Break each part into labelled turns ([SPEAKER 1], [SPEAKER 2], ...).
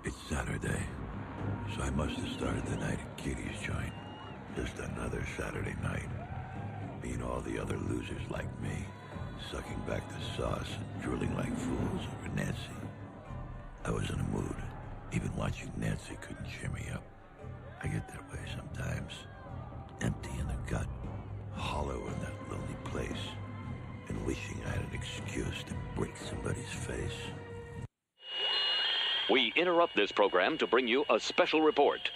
[SPEAKER 1] It's Saturday, so I must have started the night at Katie's joint. Just another Saturday night. Being all the other losers like me, sucking back the sauce and drooling like fools over Nancy. I was in a mood. Even watching Nancy couldn't cheer me up. I get that way sometimes. Empty in the gut, hollow in that lonely place, and wishing I had an excuse to break somebody's face.
[SPEAKER 2] We interrupt this program to bring you a special report.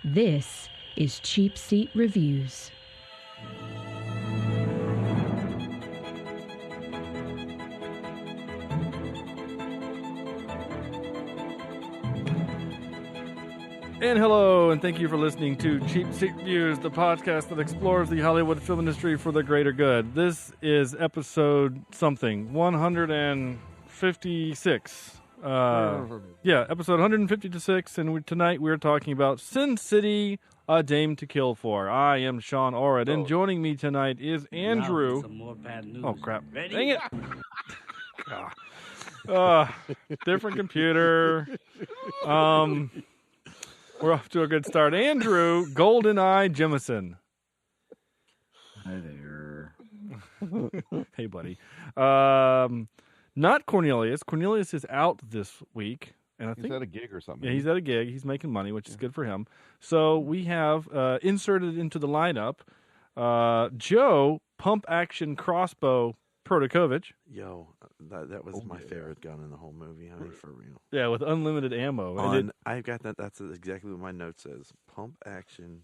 [SPEAKER 3] This is Cheapseat Reviews.
[SPEAKER 4] And hello, and thank you for listening to Cheapseat Reviews, the podcast that explores the Hollywood film industry for the greater good. This is episode something, 156. Episode 156, and tonight we're talking about Sin City, A Dame to Kill For. I am Sean Orrid, and joining me tonight is Andrew.
[SPEAKER 5] Some more bad news.
[SPEAKER 4] Oh, crap.
[SPEAKER 5] Ready?
[SPEAKER 4] Dang it. Different computer. We're off to a good start. Andrew GoldenEye Jemison.
[SPEAKER 5] Hi there.
[SPEAKER 4] Hey, buddy. Not Cornelius. Cornelius is out this week. And I think
[SPEAKER 6] he's at a gig or something.
[SPEAKER 4] Yeah, he's at a gig. He's making money, which is good for him. So we have inserted into the lineup Joe Pump Action Crossbow Protakovich.
[SPEAKER 7] Yo, that was my favorite gun in the whole movie. I mean, for real.
[SPEAKER 4] Yeah, with unlimited ammo.
[SPEAKER 7] I've got that. That's exactly what my note says. Pump action,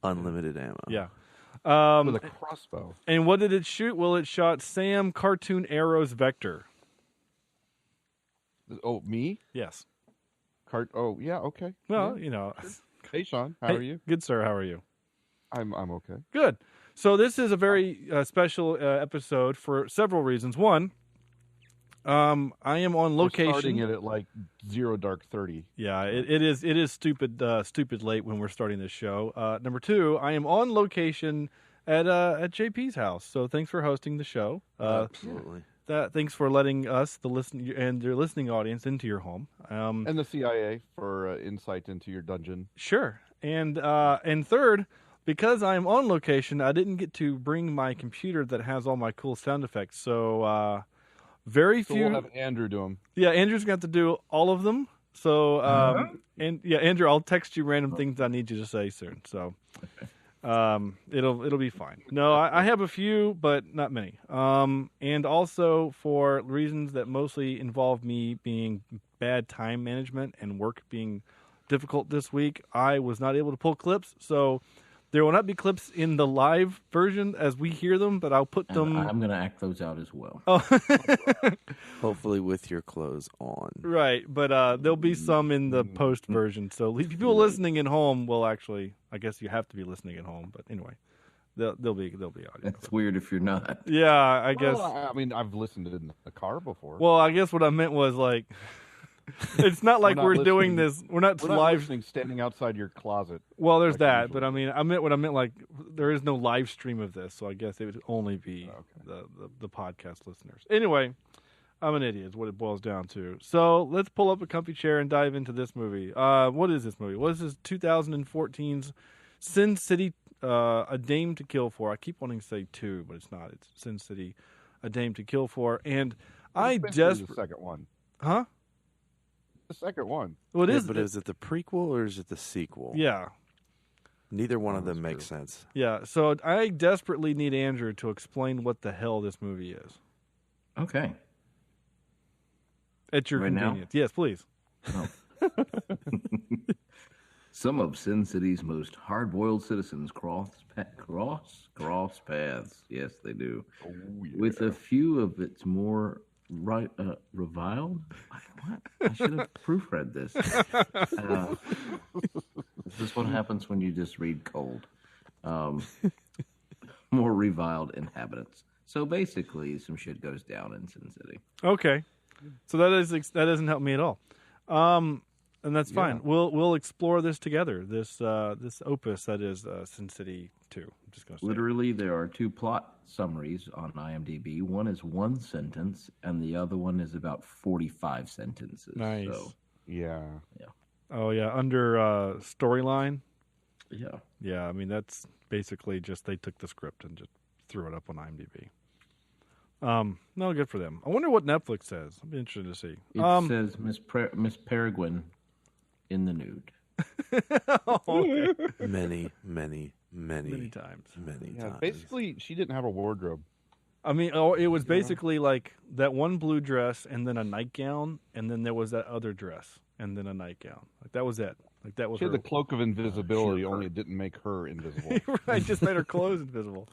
[SPEAKER 7] unlimited ammo.
[SPEAKER 4] Yeah.
[SPEAKER 6] With a crossbow.
[SPEAKER 4] And what did it shoot? Well, it shot Sam Cartoon Arrows Vector.
[SPEAKER 6] Oh, me?
[SPEAKER 4] Yes.
[SPEAKER 6] Oh, yeah, okay.
[SPEAKER 4] Well,
[SPEAKER 6] yeah.
[SPEAKER 4] you know.
[SPEAKER 6] Hey, Sean, how are you?
[SPEAKER 4] Good, sir. How are you?
[SPEAKER 6] I'm okay.
[SPEAKER 4] Good. So this is a very special episode for several reasons. One, I am on location.
[SPEAKER 6] We're starting it at like 0:30.
[SPEAKER 4] Yeah, it is stupid late when we're starting this show. Number two, I am on location at JP's house. So thanks for hosting the show.
[SPEAKER 7] Absolutely.
[SPEAKER 4] Thanks for letting us, the listen and your listening audience, into your home.
[SPEAKER 6] And the CIA for insight into your dungeon.
[SPEAKER 4] Sure. And third, because I am on location, I didn't get to bring my computer that has all my cool sound effects. So very few.
[SPEAKER 6] We'll have Andrew do them.
[SPEAKER 4] Yeah, Andrew's got to do all of them. So and yeah, Andrew, I'll text you random things I need you to say soon. So it'll be fine. No, I have a few, but not many. And also for reasons that mostly involve me being bad time management and work being difficult this week, I was not able to pull clips. So there will not be clips in the live version as we hear them, but I'll put them.
[SPEAKER 5] I'm going to act those out as well.
[SPEAKER 4] Oh,
[SPEAKER 7] Hopefully with your clothes on.
[SPEAKER 4] right. But there'll be some in the post version. So people listening at home will actually. I guess you have to be listening at home. But anyway, they'll be audio.
[SPEAKER 5] That's weird if you're not.
[SPEAKER 4] Yeah, I guess.
[SPEAKER 6] Well, I mean, I've listened in the car before.
[SPEAKER 4] Well, I guess what I meant was like. It's not like we're doing this. We're not live
[SPEAKER 6] listening standing outside your closet.
[SPEAKER 4] Well, there's
[SPEAKER 6] like
[SPEAKER 4] that,
[SPEAKER 6] usual.
[SPEAKER 4] but I meant like there is no live stream of this, so I guess it would only be the podcast listeners. Anyway, I'm an idiot is what it boils down to. So let's pull up a comfy chair and dive into this movie. What is this movie? What is this 2014's Sin City, A Dame to Kill For? I keep wanting to say 2, but it's not. It's Sin City, A Dame to Kill For. And I
[SPEAKER 6] the second one.
[SPEAKER 4] Huh?
[SPEAKER 6] The second one.
[SPEAKER 4] Well, it
[SPEAKER 7] Yeah,
[SPEAKER 4] is.
[SPEAKER 7] but is it the prequel or is it the sequel?
[SPEAKER 4] Yeah.
[SPEAKER 7] Neither one of them makes sense.
[SPEAKER 4] Yeah, so I desperately need Andrew to explain what the hell this movie is.
[SPEAKER 5] Okay.
[SPEAKER 4] At your
[SPEAKER 5] Right now?
[SPEAKER 4] convenience. Yes, please.
[SPEAKER 5] Oh. Some of Sin City's most hard-boiled citizens cross paths. Yes, they do.
[SPEAKER 6] Oh, yeah.
[SPEAKER 5] With a few of its more reviled? What? I should have proofread this. This is what happens when you just read cold. More reviled inhabitants. So basically, some shit goes down in Sin City.
[SPEAKER 4] Okay, so that doesn't help me at all, and that's fine.
[SPEAKER 6] Yeah.
[SPEAKER 4] We'll explore this together. This opus that is Sin City 2. I'm just gonna say.
[SPEAKER 5] Literally, there are 2 plot summaries on IMDb. One is 1 sentence, and the other one is about 45 sentences.
[SPEAKER 4] Nice.
[SPEAKER 5] So,
[SPEAKER 6] Yeah.
[SPEAKER 4] Oh yeah, under storyline.
[SPEAKER 5] yeah.
[SPEAKER 4] Yeah, I mean that's basically just they took the script and just threw it up on IMDb. No, good for them. I wonder what Netflix says. I'd be interested to see.
[SPEAKER 5] It says Miss Peregrine in the nude.
[SPEAKER 4] Okay.
[SPEAKER 7] Many
[SPEAKER 4] times.
[SPEAKER 6] Yeah. Basically, she didn't have a wardrobe.
[SPEAKER 4] I mean, it was basically like that one blue dress and then a nightgown, and then there was that other dress and then a nightgown. Like that was it. Like that was
[SPEAKER 6] She
[SPEAKER 4] her.
[SPEAKER 6] had the cloak of invisibility, only it didn't make her invisible.
[SPEAKER 4] Right, just made her clothes invisible.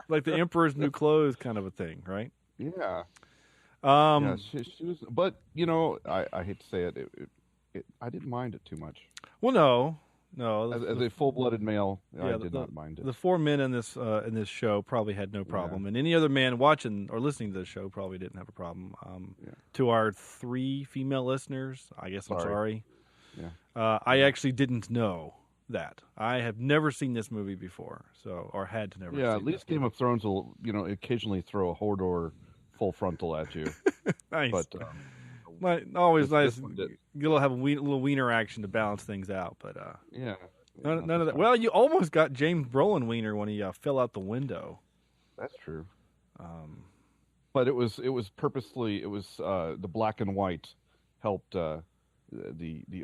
[SPEAKER 4] Like the Emperor's New Clothes kind of a thing, right?
[SPEAKER 6] Yeah.
[SPEAKER 4] Um,
[SPEAKER 6] She was, but I hate to say it, I didn't mind it too much.
[SPEAKER 4] Well, no.
[SPEAKER 6] As a full-blooded male, I
[SPEAKER 4] Yeah,
[SPEAKER 6] did not mind it.
[SPEAKER 4] The 4 men in this show probably had no problem, and any other man watching or listening to the show probably didn't have a problem. To our 3 female listeners, I guess I'm sorry.
[SPEAKER 6] Yeah.
[SPEAKER 4] I actually didn't know that. I have never seen this movie before, or had to never.
[SPEAKER 6] Yeah,
[SPEAKER 4] seen
[SPEAKER 6] at least
[SPEAKER 4] this
[SPEAKER 6] Game of Thrones will, occasionally throw a Hodor full frontal at you.
[SPEAKER 4] Nice.
[SPEAKER 6] But
[SPEAKER 4] always
[SPEAKER 6] this
[SPEAKER 4] nice.
[SPEAKER 6] one did.
[SPEAKER 4] You'll have a little wiener action to balance things out, but
[SPEAKER 6] Yeah.
[SPEAKER 4] none of that. Well, you almost got James Brolin wiener when he fell out the window.
[SPEAKER 6] That's true. But it was purposely. It was the black and white helped the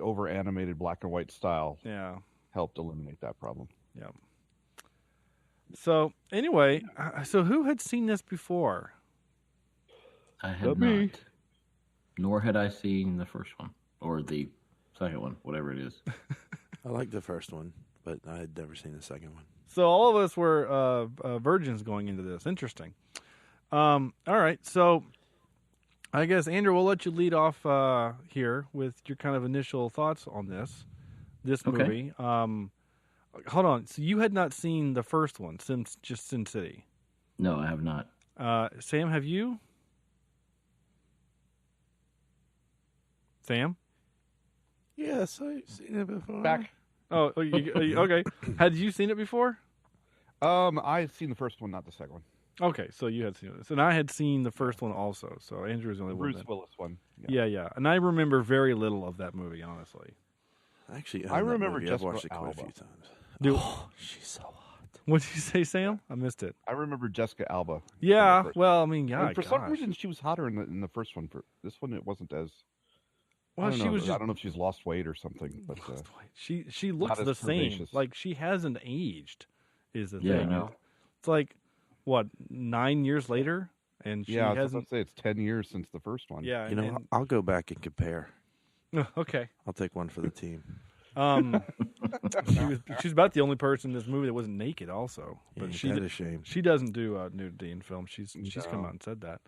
[SPEAKER 6] over animated black and white style.
[SPEAKER 4] Yeah.
[SPEAKER 6] Helped eliminate that problem.
[SPEAKER 4] Yeah. So anyway, so who had seen this before?
[SPEAKER 5] I had not. Nor had I seen the first one or the second one, whatever it is.
[SPEAKER 7] I like the first one, but I had never seen the second one.
[SPEAKER 4] So all of us were virgins going into this. Interesting. All right, so I guess Andrew, we'll let you lead off here with your kind of initial thoughts on this movie. Hold on. So you had not seen the first one since just Sin City?
[SPEAKER 5] No, I have not.
[SPEAKER 4] Sam, have you? Sam?
[SPEAKER 7] Yes, I've seen it before.
[SPEAKER 6] Back.
[SPEAKER 4] Oh, okay. Had you seen it before?
[SPEAKER 6] I had seen the first one, not the second one.
[SPEAKER 4] Okay, so you had seen this, and I had seen the first one also. So Andrew's the only one.
[SPEAKER 6] Bruce Willis one.
[SPEAKER 4] Yeah, and I remember very little of that movie, honestly.
[SPEAKER 7] Actually,
[SPEAKER 6] I remember
[SPEAKER 7] I've
[SPEAKER 6] Jessica
[SPEAKER 7] watched it quite a few
[SPEAKER 6] Alba.
[SPEAKER 7] times.
[SPEAKER 4] Dude,
[SPEAKER 7] She's so hot.
[SPEAKER 4] what did you say, Sam? I missed it.
[SPEAKER 6] I remember Jessica Alba.
[SPEAKER 4] Yeah, well, I mean, yeah.
[SPEAKER 6] And for some reason, she was hotter in the first one. For this one, it wasn't as.
[SPEAKER 4] Well,
[SPEAKER 6] I don't
[SPEAKER 4] she
[SPEAKER 6] know.
[SPEAKER 4] was just
[SPEAKER 6] I don't know if she's lost weight or something, but
[SPEAKER 4] she looks
[SPEAKER 6] not
[SPEAKER 4] the
[SPEAKER 6] as
[SPEAKER 4] same.
[SPEAKER 6] curvaceous.
[SPEAKER 4] Like she hasn't aged. Is the
[SPEAKER 5] Yeah,
[SPEAKER 4] thing?
[SPEAKER 5] no.
[SPEAKER 4] It's like what 9 years later, and she
[SPEAKER 6] yeah, I was
[SPEAKER 4] hasn't.
[SPEAKER 6] about to say it's 10 years since the first one.
[SPEAKER 4] Yeah,
[SPEAKER 7] You know, I'll go back and compare.
[SPEAKER 4] okay.
[SPEAKER 7] I'll take one for the team.
[SPEAKER 4] She's about the only person in this movie that wasn't naked, also. But
[SPEAKER 7] Ain't
[SPEAKER 4] she
[SPEAKER 7] that a shame?
[SPEAKER 4] she doesn't do nudity in film. She's come
[SPEAKER 6] No.
[SPEAKER 4] out and said that.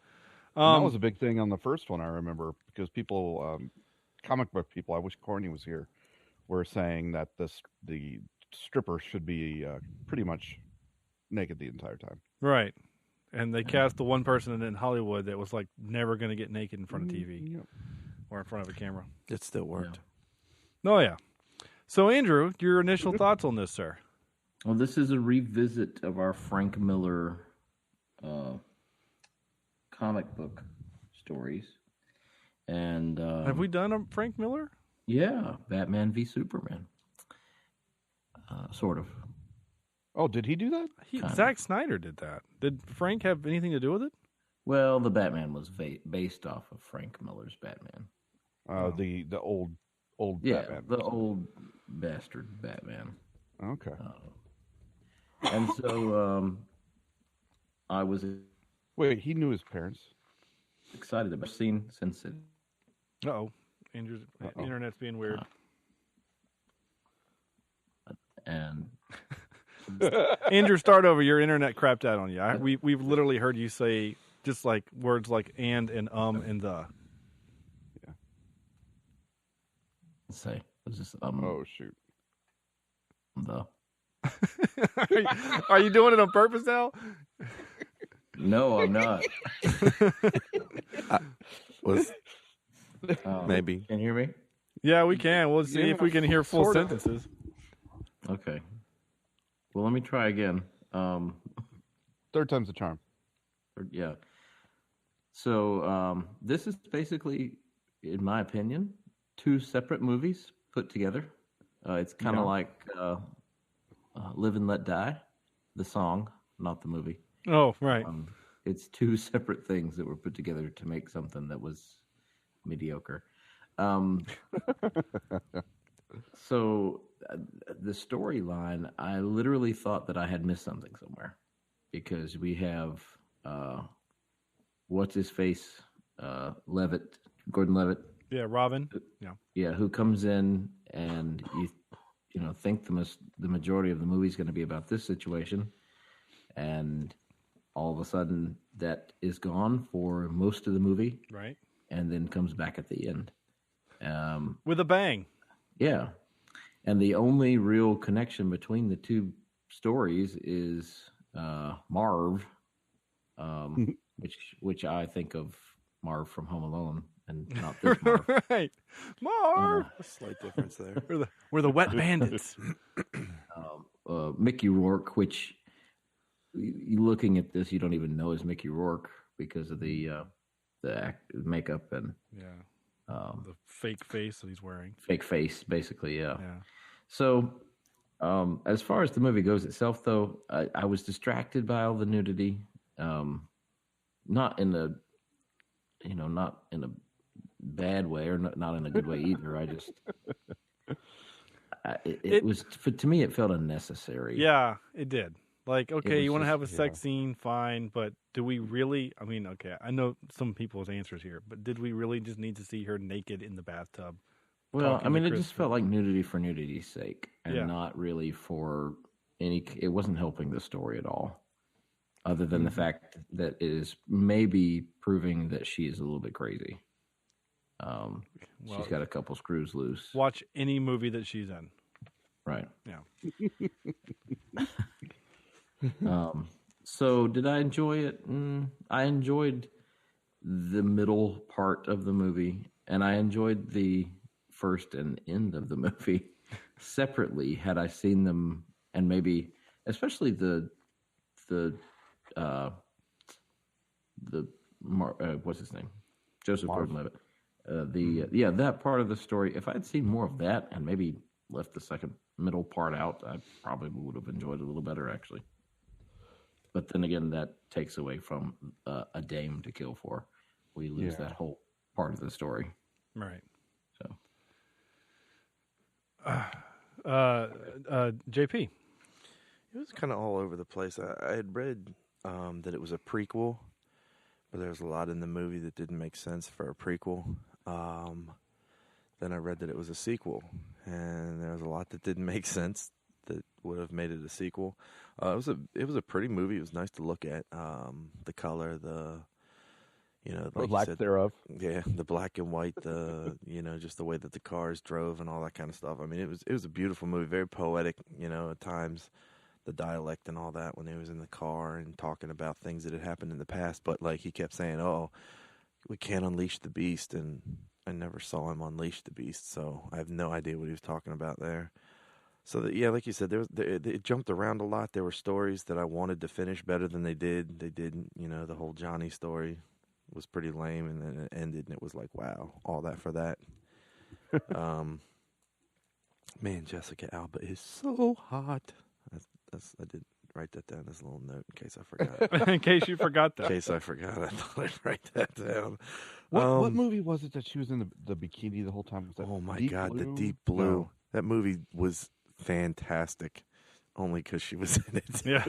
[SPEAKER 6] And that was a big thing on the first one. I remember because people, comic book people, I wish Corny was here, were saying that the stripper should be pretty much naked the entire time.
[SPEAKER 4] Right. And they cast the one person in Hollywood that was like never going to get naked in front of TV or in front of a camera.
[SPEAKER 7] It still worked.
[SPEAKER 4] Oh, yeah. So, Andrew, your initial thoughts on this, sir?
[SPEAKER 5] Well, this is a revisit of our Frank Miller comic book stories. And
[SPEAKER 4] Have we done a Frank Miller?
[SPEAKER 5] yeah, Batman v Superman. Sort of.
[SPEAKER 6] Oh, did he do that?
[SPEAKER 4] Zack Snyder did that. Did Frank have anything to do with it?
[SPEAKER 5] Well, the Batman was based off of Frank Miller's Batman.
[SPEAKER 6] The old
[SPEAKER 5] Yeah,
[SPEAKER 6] Batman.
[SPEAKER 5] the old bastard Batman.
[SPEAKER 6] Okay.
[SPEAKER 5] And so I was
[SPEAKER 6] Wait, he knew his parents.
[SPEAKER 5] excited about seeing since it.
[SPEAKER 4] Uh-oh. Andrew's internet's being weird.
[SPEAKER 5] And
[SPEAKER 4] Andrew, start over. Your internet crapped out on you. We've literally heard you say just like words like and the.
[SPEAKER 5] Let's say it's just
[SPEAKER 6] Oh shoot.
[SPEAKER 5] the.
[SPEAKER 4] Are you doing it on purpose now?
[SPEAKER 5] No, I'm not.
[SPEAKER 7] Maybe.
[SPEAKER 5] Can you hear me?
[SPEAKER 4] Yeah, we can. We'll see if we can hear full
[SPEAKER 6] sort of.
[SPEAKER 4] sentences.
[SPEAKER 5] Okay. Well, let me try again.
[SPEAKER 6] Third time's the charm.
[SPEAKER 5] Yeah. So this is basically, in my opinion, two separate movies put together. It's kind of like Live and Let Die, the song, not the movie.
[SPEAKER 4] Oh, right.
[SPEAKER 5] It's two separate things that were put together to make something that was mediocre. So the storyline, I literally thought that I had missed something somewhere, because we have what's his face, Levitt, Gordon Levitt.
[SPEAKER 4] Yeah, Robin.
[SPEAKER 5] Yeah, who comes in, and you know think the majority of the movie is going to be about this situation, and all of a sudden that is gone for most of the movie,
[SPEAKER 4] Right.
[SPEAKER 5] and then comes back at the end.
[SPEAKER 4] With a bang.
[SPEAKER 5] Yeah, and the only real connection between the two stories is Marv, which I think of Marv from Home Alone, and not this Marv.
[SPEAKER 4] Right. Marv.
[SPEAKER 7] A slight difference there.
[SPEAKER 4] We're the wet bandits.
[SPEAKER 5] Mickey Rourke, which you looking at this, you don't even know is Mickey Rourke because of the makeup and
[SPEAKER 4] The fake face that he's wearing.
[SPEAKER 5] fake face, basically. Yeah.
[SPEAKER 4] Yeah.
[SPEAKER 5] So, as far as the movie goes itself, though, I was distracted by all the nudity. Not in a, not in a bad way, or not in a good way either. I just, it was, to me, it felt unnecessary.
[SPEAKER 4] Yeah, it did. Like, okay,
[SPEAKER 5] was
[SPEAKER 4] you want to
[SPEAKER 5] just-
[SPEAKER 4] have a sex scene, fine, but do we really? I mean, okay, I know some people's answers here, but did we really just need to see her naked in the bathtub?
[SPEAKER 5] Well,
[SPEAKER 4] talking
[SPEAKER 5] I mean,
[SPEAKER 4] to
[SPEAKER 5] it
[SPEAKER 4] Chris?
[SPEAKER 5] just felt like nudity for nudity's sake, and
[SPEAKER 4] Yeah.
[SPEAKER 5] not really for any. It wasn't helping the story at all, other than the
[SPEAKER 4] Mm-hmm.
[SPEAKER 5] fact that it is maybe proving that she is a little bit crazy. She's got a couple screws loose.
[SPEAKER 4] Watch any movie that she's in.
[SPEAKER 5] Right.
[SPEAKER 4] Yeah.
[SPEAKER 5] So did I enjoy it? I enjoyed the middle part of the movie, and I enjoyed the first and end of the movie separately. Had I seen them, and maybe especially what's his name, Joseph Gordon-Levitt. That part of the story. If I'd seen more of that and maybe left the second middle part out, I probably would have enjoyed it a little better, actually. But then again, that takes away from a dame to kill for. We lose that whole part of the story.
[SPEAKER 4] Right.
[SPEAKER 5] So,
[SPEAKER 4] JP.
[SPEAKER 7] It was kind of all over the place. I had read that it was a prequel, but there was a lot in the movie that didn't make sense for a prequel. Then I read that it was a sequel, and there was a lot that didn't make sense that would have made it a sequel. It was a pretty movie. It was nice to look at. The color, like
[SPEAKER 6] lack
[SPEAKER 7] you said,
[SPEAKER 6] thereof.
[SPEAKER 7] yeah, the black and white, just the way that the cars drove and all that kind of stuff. I mean, it was a beautiful movie, very poetic, at times, the dialect and all that when he was in the car and talking about things that had happened in the past. But like he kept saying, "Oh, we can't unleash the beast," and I never saw him unleash the beast, so I have no idea what he was talking about there. So like you said, it jumped around a lot. There were stories that I wanted to finish better than they did. They didn't. The whole Johnny story was pretty lame, and then it ended, and it was like, wow, all that for that. Man, Jessica Alba is so hot. I did write that down as a little note in case I forgot.
[SPEAKER 4] In case you forgot that.
[SPEAKER 7] In case I forgot, I thought I'd write that down.
[SPEAKER 6] What movie was it that she was in the bikini the whole time? Was that
[SPEAKER 7] Oh my
[SPEAKER 6] Deep
[SPEAKER 7] God,
[SPEAKER 6] Blue?
[SPEAKER 7] the Deep Blue.
[SPEAKER 6] No.
[SPEAKER 7] That movie was fantastic, only because she was in it.
[SPEAKER 4] Yeah.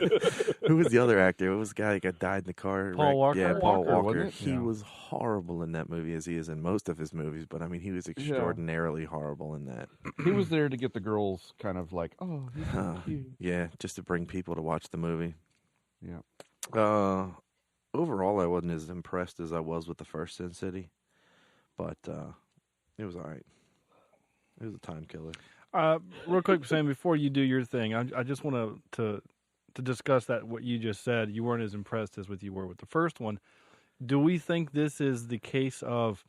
[SPEAKER 7] Who was the other actor? It was the guy that got died in the car.
[SPEAKER 4] Paul
[SPEAKER 7] wreck.
[SPEAKER 4] Walker?
[SPEAKER 7] Yeah,
[SPEAKER 6] Paul
[SPEAKER 7] Paul
[SPEAKER 6] Walker,
[SPEAKER 7] Walker.
[SPEAKER 6] wasn't it?
[SPEAKER 7] He
[SPEAKER 4] Yeah.
[SPEAKER 7] was horrible in that movie, as he is in most of his movies. But I mean, he was extraordinarily horrible in that.
[SPEAKER 6] He was there to get the girls kind of like, oh, he's so cute.
[SPEAKER 7] Yeah, just to bring people to watch the movie.
[SPEAKER 6] Yeah.
[SPEAKER 7] overall, I wasn't as impressed as I was with the first Sin City, but it was all right. It was a time killer.
[SPEAKER 4] Real quick, Sam, before you do your thing, I just want to discuss that what you just said. You weren't as impressed as you were with the first one. Do we think this is the case of,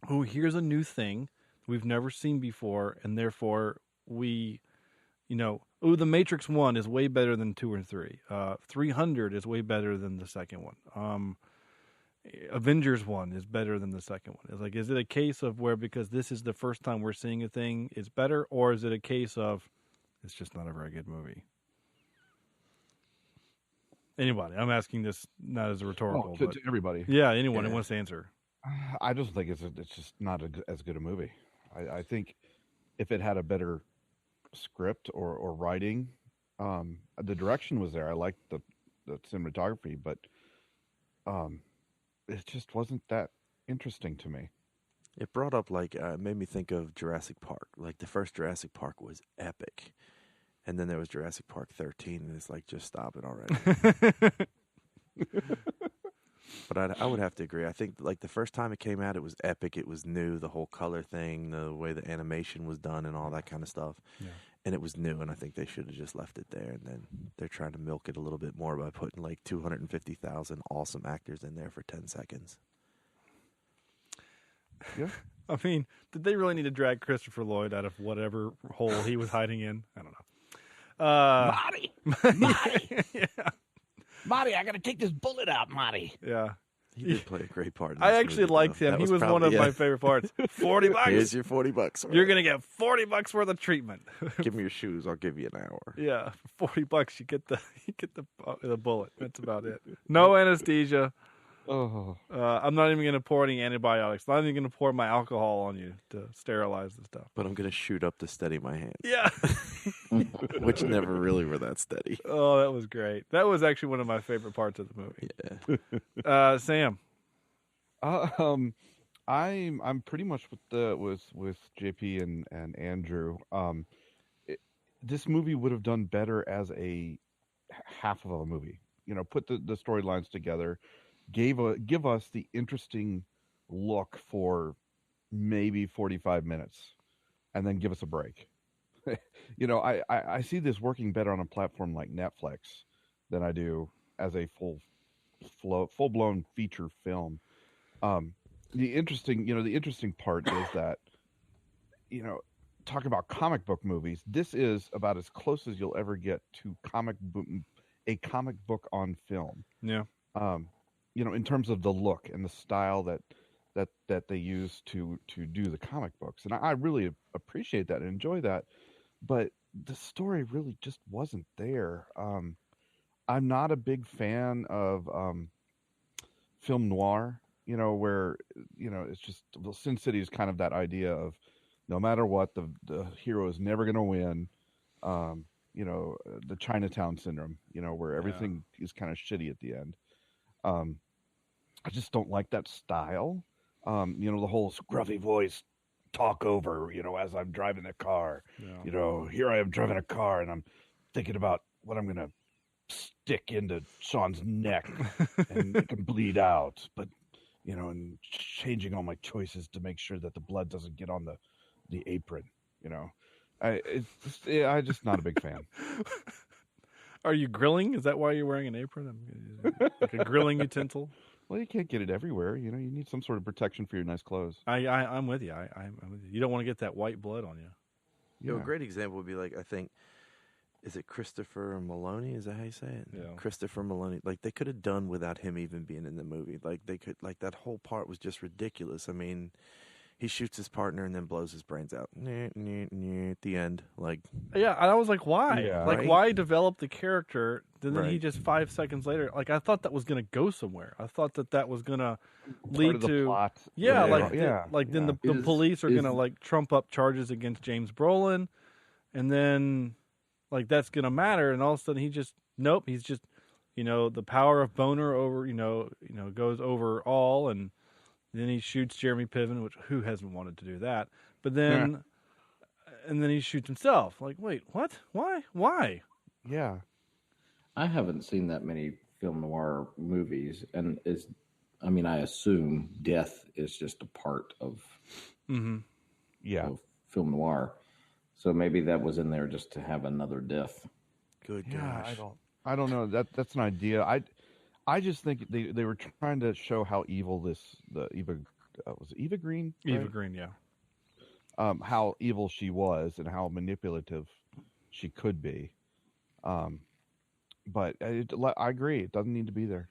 [SPEAKER 4] oh, here's a new thing we've never seen before, and therefore we, The Matrix 1 is way better than 2 and 3. 300 is way better than the second one. Avengers 1 is better than the second one. It's like, is it a case of where, because this is the first time we're seeing a thing, it's better, or is it a case of it's just not a very good movie? Anybody? I'm asking this not as a rhetorical,
[SPEAKER 6] to everybody.
[SPEAKER 4] Yeah, anyone who wants to answer.
[SPEAKER 6] I just think it's just not as good a movie. I think if it had a better script or writing, the direction was there. I liked the cinematography, but it just wasn't that interesting to me.
[SPEAKER 7] It brought up, it made me think of Jurassic Park. Like, the first Jurassic Park was epic. And then there was Jurassic Park 13, and it's like, just stop it already. But I would have to agree. I think, the first time it came out, it was epic. It was new, the whole color thing, the way the animation was done and all that kind of stuff. Yeah. And it was new, and I think they should have just left it there. And then they're trying to milk it a little bit more by putting, 250,000 awesome actors in there for 10 seconds.
[SPEAKER 6] Yeah.
[SPEAKER 4] I mean, did they really need to drag Christopher Lloyd out of whatever hole he was hiding in? I don't know.
[SPEAKER 6] Marty!
[SPEAKER 4] Yeah.
[SPEAKER 6] Marty, I got to take this bullet out, Marty.
[SPEAKER 4] Yeah.
[SPEAKER 7] He did play a great part in
[SPEAKER 4] I
[SPEAKER 7] this
[SPEAKER 4] actually
[SPEAKER 7] movie,
[SPEAKER 4] liked
[SPEAKER 7] though.
[SPEAKER 4] him. He was one of my favorite parts. $40.
[SPEAKER 7] Here's your $40.
[SPEAKER 4] You're going to get $40 worth of treatment.
[SPEAKER 7] Give me your shoes. I'll give you an hour.
[SPEAKER 4] Yeah. For $40, you get the bullet. That's about it. No anesthesia.
[SPEAKER 6] Oh.
[SPEAKER 4] I'm not even going to pour any antibiotics. Not even going to pour my alcohol on you to sterilize the stuff.
[SPEAKER 7] But I'm going to shoot up to steady my hand.
[SPEAKER 4] Yeah.
[SPEAKER 7] Which never really were that steady.
[SPEAKER 4] Oh, that was great. That was actually one of my favorite parts of the movie.
[SPEAKER 7] Yeah.
[SPEAKER 4] Sam.
[SPEAKER 6] I'm pretty much with JP and Andrew. This movie would have done better as a half of a movie. Put the storylines together. Give us the interesting look for maybe 45 minutes, and then give us a break. I see this working better on a platform like Netflix than I do as a full-blown feature film. The interesting part is that, talk about comic book movies. This is about as close as you'll ever get to a comic book on film.
[SPEAKER 4] Yeah.
[SPEAKER 6] In terms of the look and the style that they use to do the comic books. And I really appreciate that and enjoy that. But the story really just wasn't there. I'm not a big fan of film noir, where, it's just, Sin City is kind of that idea of no matter what, the hero is never going to win. The Chinatown syndrome, where everything is kind of shitty at the end. I just don't like that style. The whole scruffy voice talk over, as I'm driving the car. Yeah. Here I am driving a car and I'm thinking about what I'm going to stick into Sean's neck and make him bleed out. But, and changing all my choices to make sure that the blood doesn't get on the apron, I'm just not a big fan.
[SPEAKER 4] Are you grilling? Is that why you're wearing an apron? Like a grilling utensil?
[SPEAKER 6] Well, you can't get it everywhere. You need some sort of protection for your nice clothes.
[SPEAKER 4] I'm with you. I'm with you. You don't want to get that white blood on you.
[SPEAKER 7] A great example would be I think, is it Christopher Maloney? Is that how you say it?
[SPEAKER 4] Yeah.
[SPEAKER 7] Christopher Maloney. They could have done without him even being in the movie. That whole part was just ridiculous. I mean, he shoots his partner and then blows his brains out. At the end.
[SPEAKER 4] Yeah, and I was like, why?
[SPEAKER 6] Yeah.
[SPEAKER 4] Right? Why develop the character? Then
[SPEAKER 7] Right.
[SPEAKER 4] he just 5 seconds later, I thought that was going to go somewhere. I thought that was going to lead to
[SPEAKER 6] plot.
[SPEAKER 4] Yeah,
[SPEAKER 6] Yeah.
[SPEAKER 4] Then the police are going to trump up charges against James Brolin, and then that's going to matter. And all of a sudden, he's just the power of Boner over goes over all, and then he shoots Jeremy Piven, which who hasn't wanted to do that? But then, and then he shoots himself. Wait, what? Why?
[SPEAKER 6] Yeah.
[SPEAKER 5] I haven't seen that many film noir movies, and I mean, I assume death is just a part of
[SPEAKER 6] Yeah.
[SPEAKER 5] of film noir. So maybe that was in there just to have another death.
[SPEAKER 7] Good
[SPEAKER 6] Yeah,
[SPEAKER 7] gosh.
[SPEAKER 6] I don't know. That's an idea. I just think they were trying to show how evil the Eva was it Eva Green?
[SPEAKER 4] Eva
[SPEAKER 6] right?
[SPEAKER 4] Green, yeah.
[SPEAKER 6] How evil she was and how manipulative she could be. But I agree. It doesn't need to be there.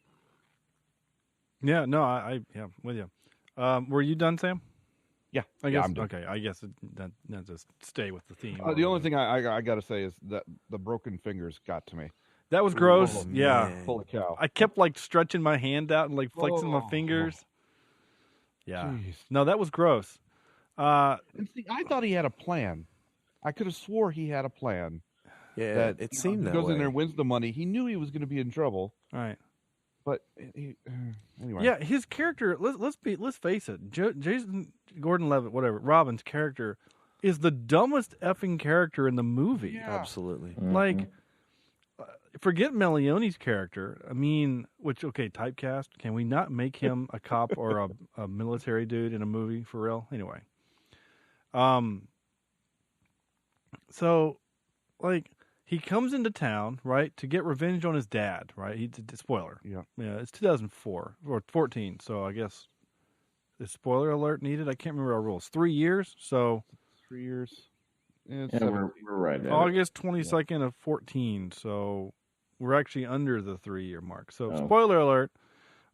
[SPEAKER 4] Yeah, no, yeah, with you. Were you done, Sam?
[SPEAKER 6] Yeah,
[SPEAKER 4] I
[SPEAKER 6] yeah,
[SPEAKER 4] guess.
[SPEAKER 6] I'm done.
[SPEAKER 4] Okay, I guess that just stay with the theme.
[SPEAKER 6] The only thing I got to say is that the broken fingers got to me.
[SPEAKER 4] that was gross.
[SPEAKER 7] Oh,
[SPEAKER 4] yeah,
[SPEAKER 7] man.
[SPEAKER 6] Holy cow!
[SPEAKER 4] I kept like stretching my hand out and like flexing my fingers. Yeah,
[SPEAKER 6] Jeez.
[SPEAKER 4] no, that was gross.
[SPEAKER 6] And see, I thought he had a plan. I could have swore he had a plan.
[SPEAKER 7] Yeah,
[SPEAKER 6] That
[SPEAKER 7] it
[SPEAKER 6] you know,
[SPEAKER 7] seemed
[SPEAKER 6] he
[SPEAKER 7] that
[SPEAKER 6] goes
[SPEAKER 7] way.
[SPEAKER 6] in there, wins the money. He knew he was going to be in trouble,
[SPEAKER 4] All right.
[SPEAKER 6] but anyway.
[SPEAKER 4] Yeah, his character. Let's face it. Jason Gordon-Levitt, whatever, Robin's character, is the dumbest effing character in the movie.
[SPEAKER 6] Yeah.
[SPEAKER 7] Absolutely.
[SPEAKER 4] Like, forget Melione's character. I mean, typecast. Can we not make him a cop or a military dude in a movie for real? Anyway, so like he comes into town right to get revenge on his dad. Right? Spoiler.
[SPEAKER 6] Yeah.
[SPEAKER 4] Yeah, it's 2004 or 14. So I guess is spoiler alert needed? I can't remember our rules. 3 years. So
[SPEAKER 6] 3 years. Yeah,
[SPEAKER 5] Yeah, we're right. at it.
[SPEAKER 4] August 22nd of 14. So we're actually under the 3-year mark. So
[SPEAKER 5] Oh.
[SPEAKER 4] spoiler alert.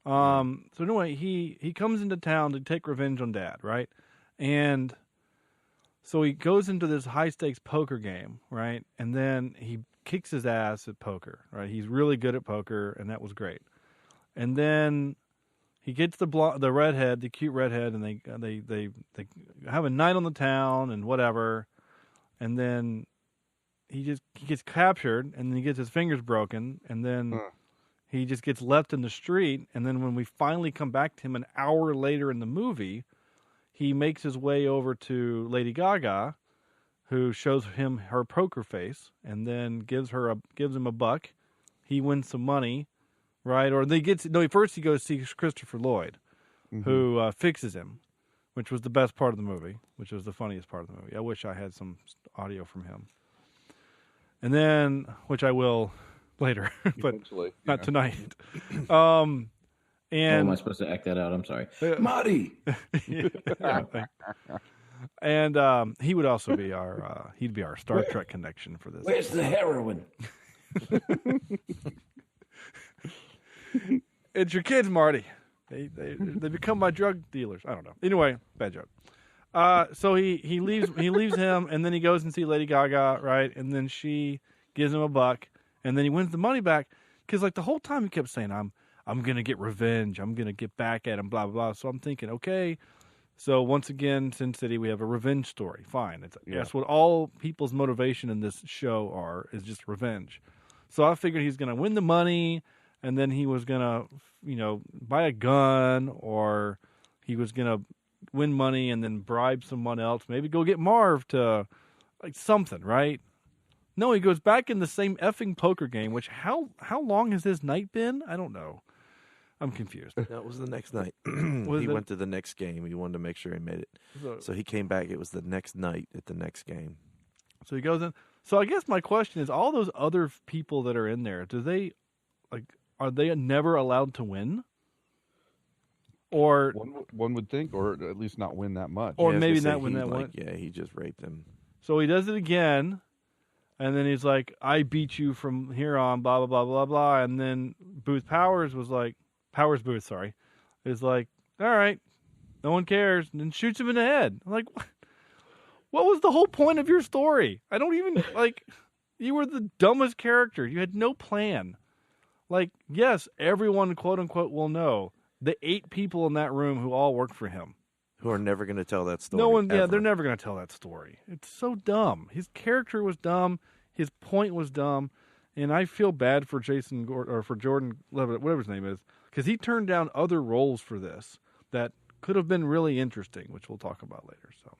[SPEAKER 4] So anyway, he comes into town to take revenge on dad, right? And so he goes into this high stakes poker game, right? And then he kicks his ass at poker, right? He's really good at poker, and that was great. And then he gets the redhead, the cute redhead, and they have a night on the town and whatever. And then he gets captured, and then he gets his fingers broken, and then he just gets left in the street. And then when we finally come back to him an hour later in the movie, he makes his way over to Lady Gaga, who shows him her poker face, and then gives him a buck. He wins some money, right? Or first he goes to see Christopher Lloyd, who fixes him, which was the best part of the movie, which was the funniest part of the movie. I wish I had some audio from him. And then, which I will later, but
[SPEAKER 6] Eventually,
[SPEAKER 4] not
[SPEAKER 6] yeah.
[SPEAKER 4] tonight.
[SPEAKER 5] Oh, am I supposed to act that out? I'm sorry. Marty!
[SPEAKER 4] And he would also be he'd be our Star Trek connection for this.
[SPEAKER 5] Where's the heroin?
[SPEAKER 4] It's your kids, Marty. They become my drug dealers. I don't know. Anyway, bad joke. So he leaves him, and then he goes and see Lady Gaga, right? And then she gives him a buck, and then he wins the money back because like the whole time he kept saying, "I'm gonna get revenge. I'm gonna get back at him." Blah blah blah. So I'm thinking, okay. So once again, Sin City, we have a revenge story. Fine. That's what all people's motivation in this show is just revenge. So I figured he's going to win the money, and then he was going to, buy a gun, or he was going to win money and then bribe someone else. Maybe go get Marv to, like, something, right? No, he goes back in the same effing poker game, which how long has his night been? I don't know. I'm confused.
[SPEAKER 7] That was the next night.
[SPEAKER 4] Was
[SPEAKER 7] He
[SPEAKER 4] it?
[SPEAKER 7] went to the next game. He wanted to make sure he made it. So he came back. It was the next night at the next game.
[SPEAKER 4] So he goes in. So I guess my question is, all those other people that are in there, are they never allowed to win? Or
[SPEAKER 6] One would think, or at least not win that much.
[SPEAKER 4] Or
[SPEAKER 7] Yeah, I was
[SPEAKER 4] maybe
[SPEAKER 7] gonna
[SPEAKER 4] not
[SPEAKER 7] say
[SPEAKER 4] when
[SPEAKER 7] he,
[SPEAKER 4] that
[SPEAKER 7] like,
[SPEAKER 4] went.
[SPEAKER 7] Yeah, he just raped him.
[SPEAKER 4] So he does it again, and then he's like, "I beat you from here on." Blah blah blah blah blah. And then Powers Booth, sorry, is like, "All right, no one cares," and then shoots him in the head. I'm like, what was the whole point of your story? I don't even like. You were the dumbest character. You had no plan. Like, yes, everyone, quote unquote, will know the 8 people in that room who all work for him.
[SPEAKER 7] Who are never going to tell that story.
[SPEAKER 4] No one,
[SPEAKER 7] ever.
[SPEAKER 4] they're never going to tell that story. It's so dumb. His character was dumb. His point was dumb, and I feel bad for Jason Gordon or for Jordan Levitt, whatever his name is, because he turned down other roles for this that could have been really interesting, which we'll talk about later. So,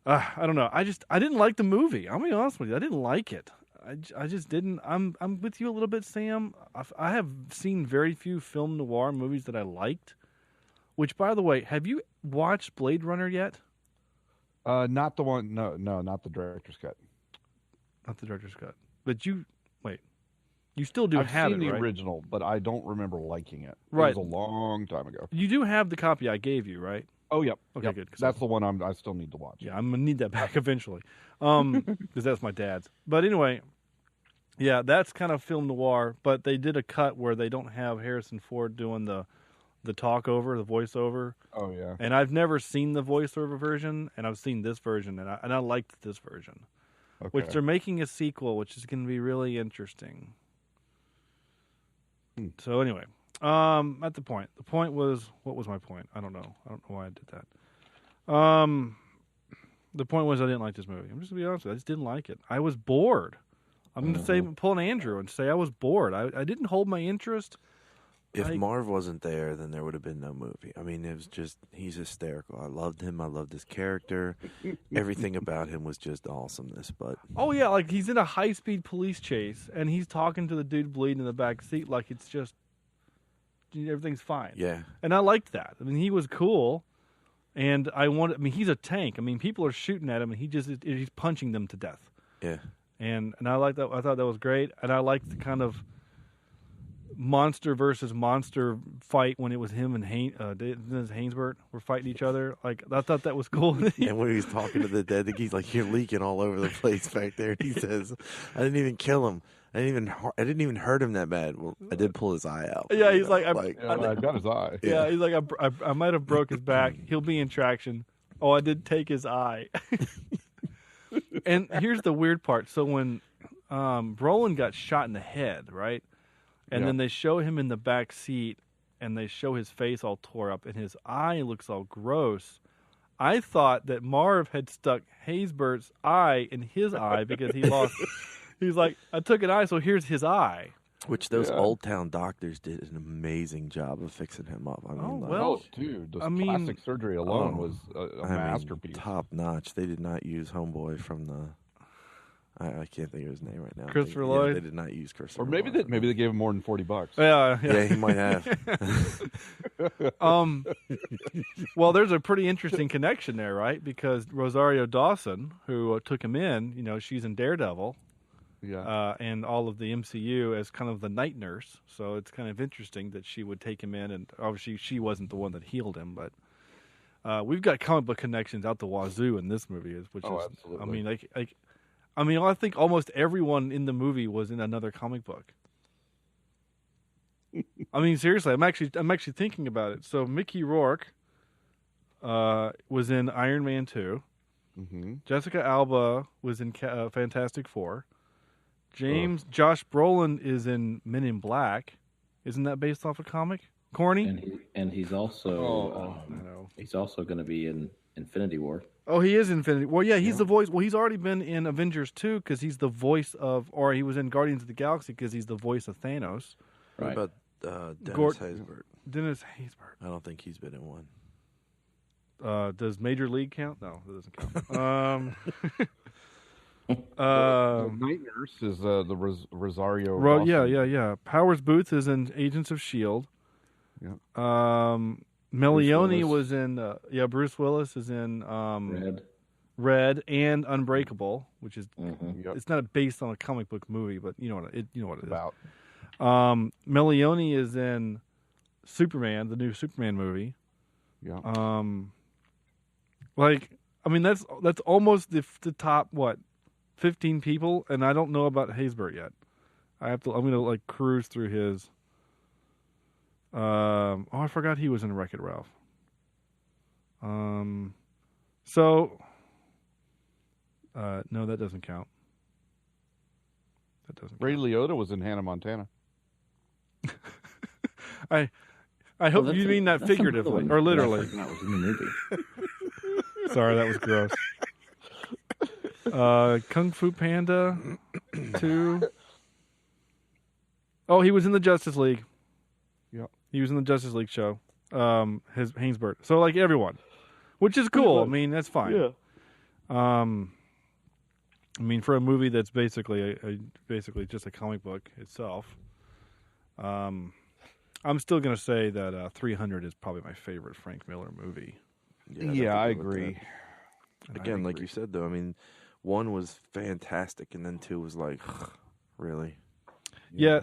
[SPEAKER 4] I don't know. I didn't like the movie. I'll be honest with you. I didn't like it. I just didn't. I'm with you a little bit, Sam. I have seen very few film noir movies that I liked. Which, by the way, have you watched Blade Runner yet?
[SPEAKER 6] Not the one. No, not the director's cut.
[SPEAKER 4] Not the director's cut. But you still do
[SPEAKER 6] I've
[SPEAKER 4] have
[SPEAKER 6] seen
[SPEAKER 4] it,
[SPEAKER 6] the
[SPEAKER 4] right?
[SPEAKER 6] original, but I don't remember liking it.
[SPEAKER 4] Right.
[SPEAKER 6] It was a long time ago.
[SPEAKER 4] You do have the copy I gave you, right?
[SPEAKER 6] Oh, yep.
[SPEAKER 4] Okay,
[SPEAKER 6] Yep.
[SPEAKER 4] good. 'Cause
[SPEAKER 6] That's the one I still need to watch.
[SPEAKER 4] Yeah, I'm gonna need that back eventually, because that's my dad's. But anyway, yeah, that's kind of film noir. But they did a cut where they don't have Harrison Ford doing the talk over, the voiceover.
[SPEAKER 6] Oh, yeah.
[SPEAKER 4] And I've never seen the voiceover version, and I've seen this version, and I liked this version.
[SPEAKER 6] Okay.
[SPEAKER 4] Which they're making a sequel, which is going to be really interesting. So anyway, at the point. The point was, what was my point? I don't know. I don't know why I did that. The point was I didn't like this movie. I'm just going to be honest with you. I just didn't like it. I was bored. I'm going to say, pull an Andrew and say I was bored. I didn't hold my interest.
[SPEAKER 7] If Marv wasn't there, then there would have been no movie. I mean, it was just, he's hysterical. I loved him. I loved his character. Everything about him was just awesomeness. But
[SPEAKER 4] Oh, yeah, like he's in a high-speed police chase, and he's talking to the dude bleeding in the back seat like it's just, everything's fine.
[SPEAKER 7] yeah,
[SPEAKER 4] And I liked that. I mean, he was cool, and he's a tank. I mean, people are shooting at him, and he's punching them to death.
[SPEAKER 7] yeah.
[SPEAKER 4] And I like that. I thought that was great, and I liked the kind of monster versus monster fight when it was him and Hainsbert were fighting each other. Like, I thought that was cool.
[SPEAKER 7] And when he's talking to the dead, he's like, "You're leaking all over the place back there." And he says, "I didn't even kill him. I didn't even hurt him that bad." Well, I did pull his eye out.
[SPEAKER 4] Yeah, he's like,
[SPEAKER 6] I got his eye.
[SPEAKER 4] yeah, he's like, I might have broke his back. He'll be in traction. Oh, I did take his eye. And here's the weird part. So when Brolin got shot in the head, right? And then they show him in the back seat, and they show his face all tore up, and his eye looks all gross. I thought that Marv had stuck Haysbert's eye in his eye because he lost. He's like, I took an eye, so here's his eye.
[SPEAKER 7] Which those Old Town doctors did an amazing job of fixing him up. I mean,
[SPEAKER 6] Oh, dude, the plastic surgery alone was a masterpiece.
[SPEAKER 7] Top notch. They did not use Homeboy from the. I can't think of his name right now.
[SPEAKER 4] Christopher Lloyd?
[SPEAKER 7] They did not use Christopher.
[SPEAKER 6] Or maybe
[SPEAKER 7] Lloyd.
[SPEAKER 6] they gave him more than $40.
[SPEAKER 4] Yeah.
[SPEAKER 7] Yeah, he might have.
[SPEAKER 4] Well, there's a pretty interesting connection there, right? Because Rosario Dawson, who took him in, she's in Daredevil.
[SPEAKER 6] Yeah.
[SPEAKER 4] And all of the MCU as kind of the night nurse. So it's kind of interesting that she would take him in, and obviously she wasn't the one that healed him, but we've got comic book connections out the wazoo in this movie, which is,
[SPEAKER 6] absolutely.
[SPEAKER 4] I think almost everyone in the movie was in another comic book. I mean, seriously, I'm actually thinking about it. So Mickey Rourke was in Iron Man 2.
[SPEAKER 6] Mm-hmm.
[SPEAKER 4] Jessica Alba was in Fantastic Four. Josh Brolin is in Men in Black. Isn't that based off a comic? Corny?
[SPEAKER 5] And he's also
[SPEAKER 4] I know.
[SPEAKER 5] he's also going to be in Infinity War.
[SPEAKER 4] Oh, he is Infinity. Well, yeah, he's the voice. Well, he's already been in Avengers 2 because he's the voice of, or he was in Guardians of the Galaxy because he's the voice of Thanos.
[SPEAKER 5] Right.
[SPEAKER 7] What about Dennis Haysbert?
[SPEAKER 4] Dennis Haysbert.
[SPEAKER 7] I don't think he's been in one.
[SPEAKER 4] Does Major League count? No, that doesn't count.
[SPEAKER 6] The night nurse is the Rosario. Dawson.
[SPEAKER 4] Yeah. Powers Booth is in Agents of S.H.I.E.L.D.
[SPEAKER 6] Yeah.
[SPEAKER 4] Melione was in. Bruce Willis is in Red and Unbreakable, which is it's not based on a comic book movie, but you know what it is.
[SPEAKER 6] About.
[SPEAKER 4] Melione is in Superman, the new Superman movie.
[SPEAKER 6] Yeah.
[SPEAKER 4] That's almost the top 15 people, and I don't know about Haysbert yet. I'm gonna cruise through his. I forgot he was in Wreck-It Ralph. No, that doesn't count.
[SPEAKER 6] Ray Liotta was in Hannah Montana.
[SPEAKER 4] I hope you mean that figuratively or literally.
[SPEAKER 5] That was in the movie.
[SPEAKER 4] Sorry, that was gross. Kung Fu Panda 2. Oh, he was in the Justice League.
[SPEAKER 6] Yep.
[SPEAKER 4] He was in the Justice League show. Hainsbert. So everyone, which is cool. I mean, that's fine.
[SPEAKER 6] Yeah.
[SPEAKER 4] I mean, for a movie that's basically basically just a comic book itself, I'm still going to say that 300 is probably my favorite Frank Miller movie.
[SPEAKER 6] Yeah, I agree.
[SPEAKER 7] Again, like you said, though, I mean, 1 was fantastic, and then 2 was like, really?
[SPEAKER 4] Yeah.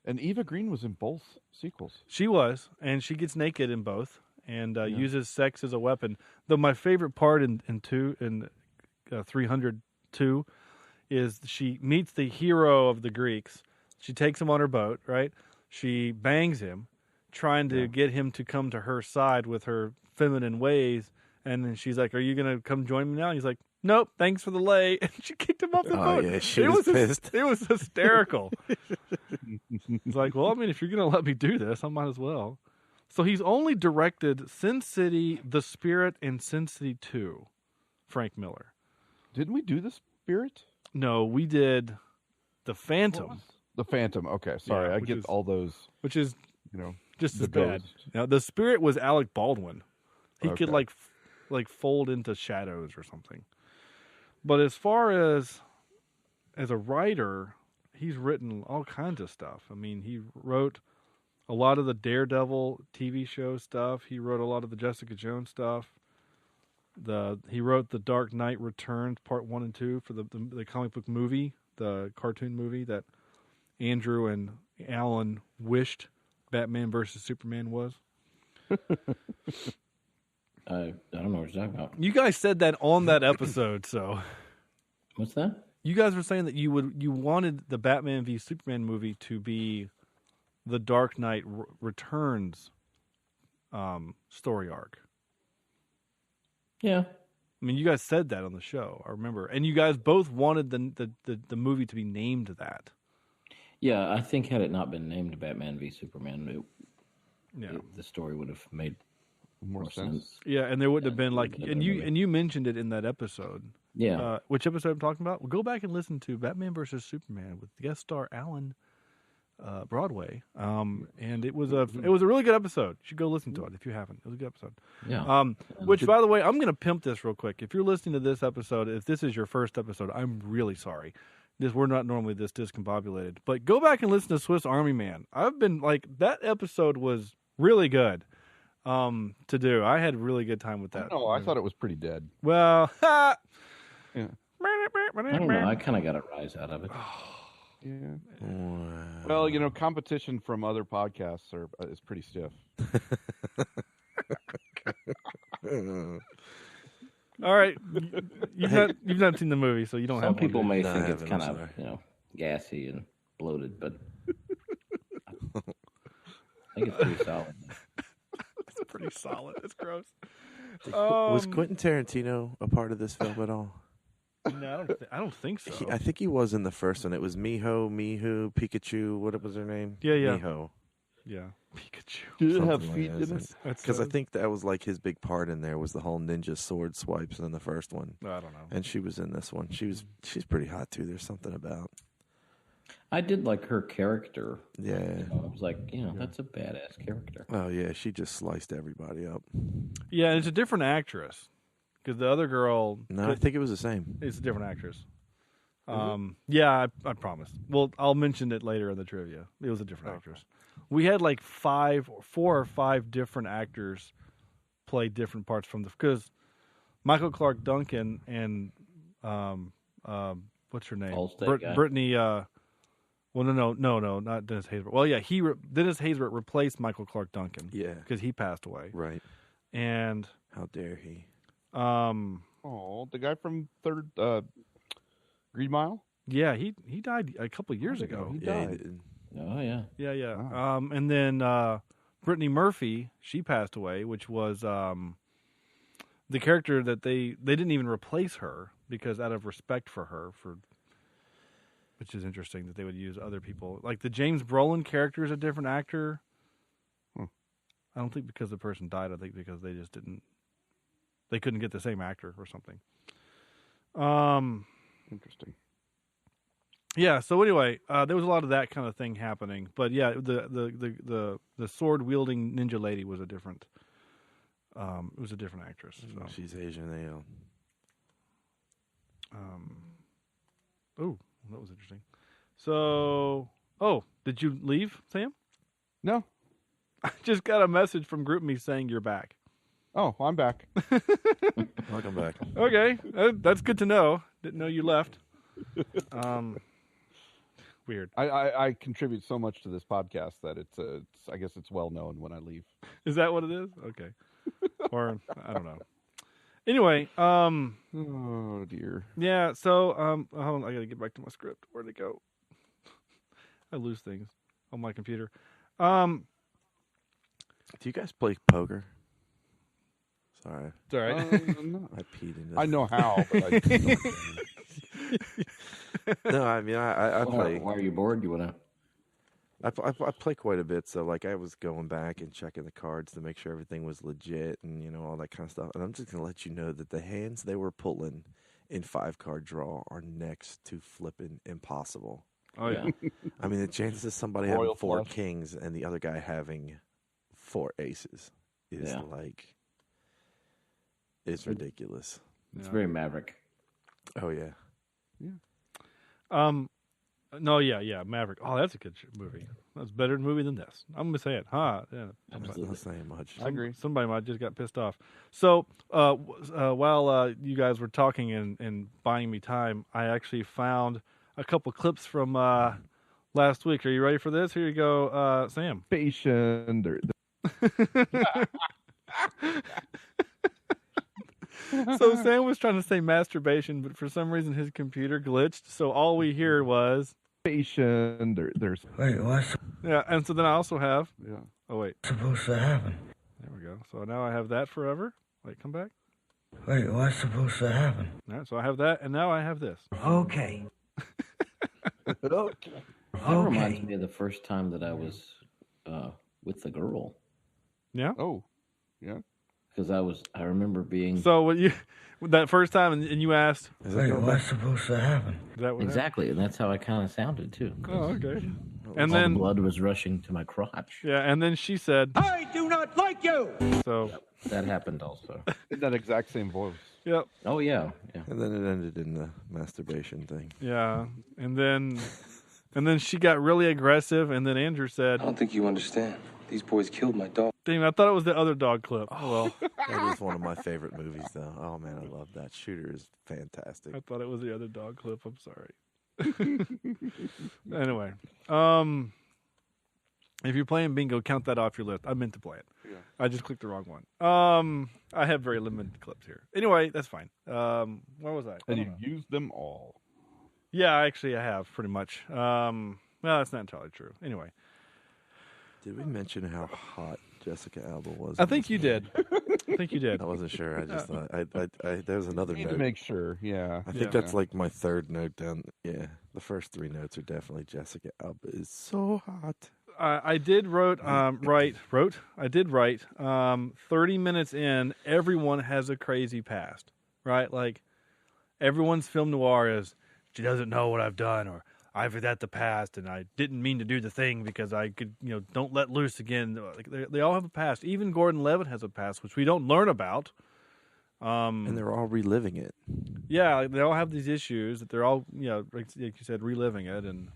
[SPEAKER 6] And Eva Green was in both sequels.
[SPEAKER 4] She was, and she gets naked in both and uses sex as a weapon. Though my favorite part in 302 is she meets the hero of the Greeks. She takes him on her boat, right? She bangs him, trying to get him to come to her side with her feminine ways. And then she's like, "Are you going to come join me now?" And he's like, "Nope, thanks for the lay." And she kicked him off the boat.
[SPEAKER 7] Yeah, she was pissed.
[SPEAKER 4] It was hysterical. It's like, well, I mean, if you're going to let me do this, I might as well. So he's only directed Sin City, The Spirit, and Sin City 2, Frank Miller.
[SPEAKER 6] Didn't we do The Spirit?
[SPEAKER 4] No, we did The Phantom.
[SPEAKER 6] The Phantom. Okay, sorry.
[SPEAKER 4] Yeah,
[SPEAKER 6] I get all those,
[SPEAKER 4] Which is just as
[SPEAKER 6] the
[SPEAKER 4] bad.
[SPEAKER 6] ghost.
[SPEAKER 4] Now, The Spirit was Alec Baldwin. He could
[SPEAKER 6] Okay.
[SPEAKER 4] like fold into shadows or something. But as far as a writer, he's written all kinds of stuff. I mean, he wrote a lot of the Daredevil TV show stuff. He wrote a lot of the Jessica Jones stuff. He wrote The Dark Knight Returns Part 1 and 2 for the comic book movie, the cartoon movie that Andrew and Alan wished Batman versus Superman was.
[SPEAKER 5] I don't know what you're talking about.
[SPEAKER 4] You guys said that on that episode, so
[SPEAKER 5] What's that?
[SPEAKER 4] you guys were saying that you wanted the Batman v Superman movie to be the Dark Knight Returns story arc.
[SPEAKER 5] Yeah.
[SPEAKER 4] I mean, you guys said that on the show, I remember, and you guys both wanted the movie to be named that.
[SPEAKER 5] Yeah, I think had it not been named Batman v Superman,
[SPEAKER 4] Yeah,
[SPEAKER 5] the story would have made
[SPEAKER 6] More sense.
[SPEAKER 4] yeah, and there wouldn't have been like,
[SPEAKER 5] Yeah,
[SPEAKER 4] and you mentioned it in that episode.
[SPEAKER 5] Yeah.
[SPEAKER 4] Which episode I'm talking about? Well, go back and listen to Batman versus Superman with guest star Alan Broadway. And it was a really good episode. You should go listen to it if you haven't. It was a good episode.
[SPEAKER 5] Yeah.
[SPEAKER 4] Which, by the way, I'm going to pimp this real quick. If you're listening to this episode, if this is your first episode, I'm really sorry. We're not normally this discombobulated, but go back and listen to Swiss Army Man. I've been like, that episode was really good to do. I had a really good time with that.
[SPEAKER 6] No, I thought it was pretty dead.
[SPEAKER 4] Well,
[SPEAKER 6] Yeah.
[SPEAKER 5] I don't know. I kind of got a rise out of it.
[SPEAKER 6] Yeah.
[SPEAKER 7] Wow.
[SPEAKER 6] Well, competition from other podcasts is pretty stiff.
[SPEAKER 4] all right. You've not seen the movie, so you don't
[SPEAKER 5] Some
[SPEAKER 4] have
[SPEAKER 5] people
[SPEAKER 4] one.
[SPEAKER 5] may
[SPEAKER 7] No, I
[SPEAKER 5] think it's
[SPEAKER 7] haven't,
[SPEAKER 5] kind
[SPEAKER 7] I'm
[SPEAKER 5] of,
[SPEAKER 7] sorry.
[SPEAKER 5] gassy and bloated, but I think it's pretty solid.
[SPEAKER 4] It's pretty solid. It's gross.
[SPEAKER 7] Was Quentin Tarantino a part of this film at all?
[SPEAKER 4] No, I don't think so.
[SPEAKER 7] I think he was in the first one. It was Miho, Pikachu. What was her name?
[SPEAKER 4] Yeah.
[SPEAKER 7] Miho.
[SPEAKER 4] Yeah. Pikachu.
[SPEAKER 6] Did it have
[SPEAKER 7] Something
[SPEAKER 6] feet
[SPEAKER 7] like
[SPEAKER 6] in
[SPEAKER 7] that.
[SPEAKER 6] it?
[SPEAKER 7] Because I think that was like his big part in there was the whole ninja sword swipes in the first one,
[SPEAKER 4] I don't know.
[SPEAKER 7] and she was in this one. She's pretty hot too. There's something about.
[SPEAKER 5] I did like her character.
[SPEAKER 7] Yeah.
[SPEAKER 5] I was like, that's a badass character.
[SPEAKER 7] Oh yeah, she just sliced everybody up.
[SPEAKER 4] Yeah, and it's a different actress because the other girl.
[SPEAKER 7] No, I think it was the same.
[SPEAKER 4] It's a different actress. Yeah, I promise. Well, I'll mention it later in the trivia. It was a different actress. We had like 4 or 5 different actors play different parts from because Michael Clark Duncan and what's her name?
[SPEAKER 5] Allstate guy.
[SPEAKER 4] Brittany. Well, no, not Dennis Haysbert. Well, yeah, Dennis Haysbert replaced Michael Clark Duncan.
[SPEAKER 7] Yeah.
[SPEAKER 4] because he passed away.
[SPEAKER 7] Right.
[SPEAKER 4] And
[SPEAKER 7] How dare he?
[SPEAKER 6] Oh, the guy from Third Green Mile?
[SPEAKER 4] yeah, he died a couple of years ago.
[SPEAKER 6] He
[SPEAKER 7] Yeah,
[SPEAKER 6] died.
[SPEAKER 7] he did.
[SPEAKER 5] Oh, yeah.
[SPEAKER 4] Yeah.
[SPEAKER 6] Wow.
[SPEAKER 4] And then Brittany Murphy, she passed away, which was the character that they didn't even replace her because out of respect for her, which is interesting that they would use other people. Like the James Brolin character is a different actor. I don't think because the person died. I think because they just they couldn't get the same actor or something.
[SPEAKER 6] Interesting.
[SPEAKER 4] Yeah. So anyway, there was a lot of that kind of thing happening. But yeah, the sword wielding ninja lady was a different. It was a different actress. So.
[SPEAKER 7] She's Asian. They
[SPEAKER 4] Oh, that was interesting. So, did you leave, Sam?
[SPEAKER 6] No.
[SPEAKER 4] I just got a message from GroupMe saying you're back.
[SPEAKER 6] Oh, I'm back.
[SPEAKER 7] Welcome back.
[SPEAKER 4] Okay, that's good to know. Didn't know you left. Weird.
[SPEAKER 6] I contribute so much to this podcast that it's I guess it's well known when I leave.
[SPEAKER 4] Is that what it is? Okay. Or I don't know. Anyway,
[SPEAKER 6] oh dear.
[SPEAKER 4] Yeah, so hold on, I gotta get back to my script. Where'd it go? I lose things on my computer.
[SPEAKER 7] Do you guys play poker? Sorry.
[SPEAKER 4] It's all right.
[SPEAKER 6] No.
[SPEAKER 7] I peed into
[SPEAKER 6] I know how, but I just don't.
[SPEAKER 7] No, I mean, I play.
[SPEAKER 5] Why are you bored? You wanna?
[SPEAKER 7] I play quite a bit, so like I was going back and checking the cards to make sure everything was legit and all that kind of stuff. And I'm just gonna let you know that the hands they were pulling in 5-card draw are next to flipping impossible.
[SPEAKER 4] Oh yeah.
[SPEAKER 7] I mean, the chances of somebody
[SPEAKER 6] Royal
[SPEAKER 7] having 4
[SPEAKER 6] flush.
[SPEAKER 7] kings and the other guy having 4 aces is like it's ridiculous.
[SPEAKER 5] It's very Maverick.
[SPEAKER 7] Oh yeah.
[SPEAKER 4] No, yeah, Maverick. Oh, that's a good movie. That's a better movie than this. I'm gonna say it, huh? Yeah.
[SPEAKER 7] I'm not saying much.
[SPEAKER 6] I agree.
[SPEAKER 4] Somebody might just got pissed off. So, while you guys were talking and buying me time, I actually found a couple clips from last week. Are you ready for this? Here you go, Sam.
[SPEAKER 6] Patient.
[SPEAKER 4] So Sam was trying to say masturbation, but for some reason his computer glitched. So all we hear was
[SPEAKER 6] Patient. There's.
[SPEAKER 1] Wait, what's
[SPEAKER 4] yeah. And so then I also have.
[SPEAKER 6] Yeah.
[SPEAKER 4] Oh wait,
[SPEAKER 1] supposed to happen?
[SPEAKER 4] there we go. So now I have that forever. Wait, come back.
[SPEAKER 1] Wait, what's supposed to happen?
[SPEAKER 4] All right. So I have that, and now I have this.
[SPEAKER 1] Okay.
[SPEAKER 6] Okay.
[SPEAKER 5] That reminds me of the first time that I was with the girl.
[SPEAKER 4] Yeah.
[SPEAKER 6] Oh. Yeah.
[SPEAKER 5] Because I remember being
[SPEAKER 4] So what you that first time, and you asked.
[SPEAKER 1] Wait, what's supposed to happen?
[SPEAKER 4] Is that what
[SPEAKER 5] exactly, and that's how I kind of sounded too.
[SPEAKER 4] Oh, okay.
[SPEAKER 5] All
[SPEAKER 4] And
[SPEAKER 5] the
[SPEAKER 4] then
[SPEAKER 5] blood was rushing to my crotch.
[SPEAKER 4] yeah, and then she said,
[SPEAKER 8] I do not like you!
[SPEAKER 4] so
[SPEAKER 5] That happened also.
[SPEAKER 6] In that exact same voice.
[SPEAKER 4] yep,
[SPEAKER 5] Oh yeah.
[SPEAKER 7] And then it ended in the masturbation thing.
[SPEAKER 4] yeah, and then she got really aggressive, and then Andrew said,
[SPEAKER 9] I don't think you understand. These boys killed my dog.
[SPEAKER 4] "Damn, I thought it was the other dog clip." Oh well,
[SPEAKER 7] That is one of my favorite movies, though. Oh man, I love that. Shooter is fantastic.
[SPEAKER 4] I thought it was the other dog clip. I'm sorry. Anyway, if you're playing bingo, count that off your list. I meant to play it.
[SPEAKER 6] Yeah.
[SPEAKER 4] I just clicked the wrong one. I have very limited clips here. Anyway, that's fine. Where was I?
[SPEAKER 6] And you used them all.
[SPEAKER 4] Yeah, actually, I have pretty much. Well, that's not entirely true. Anyway,
[SPEAKER 7] Did we mention how hot Jessica Alba was?
[SPEAKER 4] I
[SPEAKER 7] in
[SPEAKER 4] think
[SPEAKER 7] this
[SPEAKER 4] you
[SPEAKER 7] movie?
[SPEAKER 4] did. I think you did.
[SPEAKER 7] I wasn't sure. I just thought there was another
[SPEAKER 6] Need
[SPEAKER 7] note.
[SPEAKER 6] to make sure. Yeah.
[SPEAKER 7] I think that's like my third note down. Yeah, the first 3 notes are definitely Jessica Alba is so hot.
[SPEAKER 4] I did write 30 minutes in, everyone has a crazy past, right? Like, everyone's film noir is, she doesn't know what I've done, or I forgot the past, and I didn't mean to do the thing because I could, don't let loose again. Like, they all have a past. Even Gordon Levitt has a past, which we don't learn about.
[SPEAKER 7] And they're all reliving it.
[SPEAKER 4] Yeah, like, they all have these issues that they're all, like you said, reliving it, and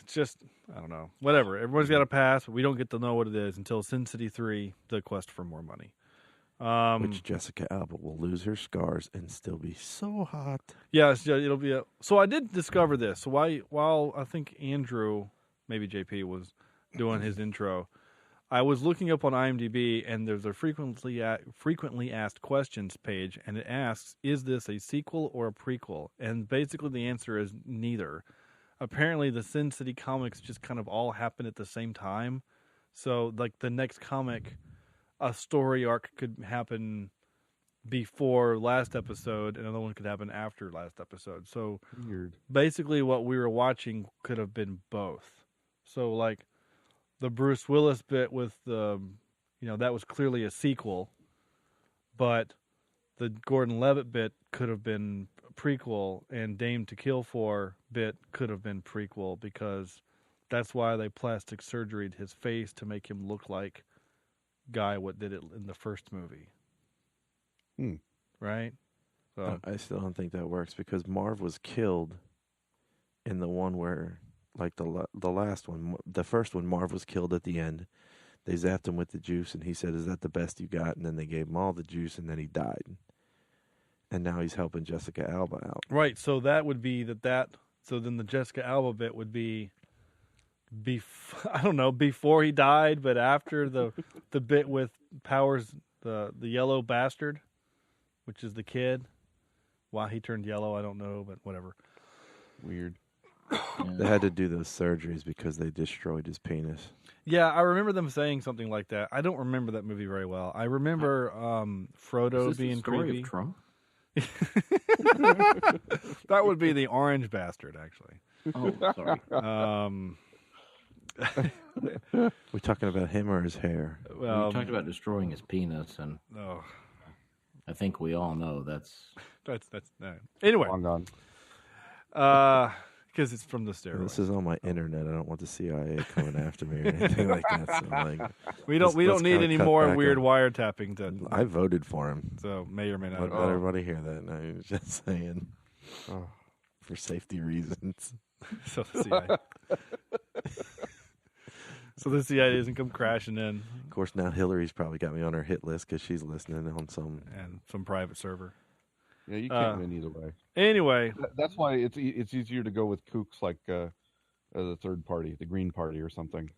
[SPEAKER 4] it's just, I don't know. Whatever. Everyone's got a past, but we don't get to know what it is until Sin City 3, The Quest for More Money.
[SPEAKER 7] Which Jessica Alba will lose her scars and still be so hot.
[SPEAKER 4] Yeah, it'll be So I did discover this. So while I think Andrew, maybe JP, was doing his intro, I was looking up on IMDb, and there's a frequently asked questions page, and it asks, is this a sequel or a prequel? And basically the answer is neither. Apparently the Sin City comics just kind of all happen at the same time. So, like, the next comic, a story arc could happen before last episode, and another one could happen after last episode. So,
[SPEAKER 6] Weird.
[SPEAKER 4] basically what we were watching could have been both. So, like, the Bruce Willis bit with the, that was clearly a sequel, but the Gordon Levitt bit could have been prequel, and Dame to Kill For bit could have been prequel, because that's why they plastic surgeryed his face to make him look like guy what did it in the first movie. Right? So
[SPEAKER 7] I still don't think that works because Marv was killed in the one where, like the last one, the first one, Marv was killed at the end. They zapped him with the juice, and he said, "Is that the best you got?" And then they gave him all the juice, and then he died. And now he's helping Jessica Alba out.
[SPEAKER 4] right, so that would be that. So then the Jessica Alba bit would be, I don't know, before he died, but after the bit with Powers, the yellow bastard, which is the kid. Why he turned yellow, I don't know, but whatever.
[SPEAKER 6] Weird.
[SPEAKER 7] They had to do those surgeries because they destroyed his penis.
[SPEAKER 4] Yeah, I remember them saying something like that. I don't remember that movie very well. I remember Frodo
[SPEAKER 5] Is this
[SPEAKER 4] being
[SPEAKER 5] the story
[SPEAKER 4] creepy.
[SPEAKER 5] of Trump?
[SPEAKER 4] That would be the orange bastard, actually.
[SPEAKER 5] Oh, sorry.
[SPEAKER 7] We talking about him or his hair?
[SPEAKER 5] We talked about destroying his penis, and
[SPEAKER 4] oh,
[SPEAKER 5] I think we all know that's
[SPEAKER 4] anyway.
[SPEAKER 6] Long gone.
[SPEAKER 4] Because it's from the steroids.
[SPEAKER 7] This is on my internet. I don't want the CIA coming after me or anything like that. So like,
[SPEAKER 4] we don't
[SPEAKER 7] let's
[SPEAKER 4] need
[SPEAKER 7] kinda
[SPEAKER 4] any
[SPEAKER 7] cut
[SPEAKER 4] more
[SPEAKER 7] back
[SPEAKER 4] weird
[SPEAKER 7] on-
[SPEAKER 4] wiretapping.
[SPEAKER 7] I voted for him.
[SPEAKER 4] So may or may not.
[SPEAKER 7] Let everybody hear that. I was just saying, for safety reasons.
[SPEAKER 4] So the CIA. So the CIA doesn't come crashing in.
[SPEAKER 7] Of course, now Hillary's probably got me on her hit list because she's listening on some
[SPEAKER 4] private server.
[SPEAKER 6] Yeah, you can't win either way.
[SPEAKER 4] Anyway,
[SPEAKER 6] that's why it's easier to go with kooks like the third party, the Green Party or something.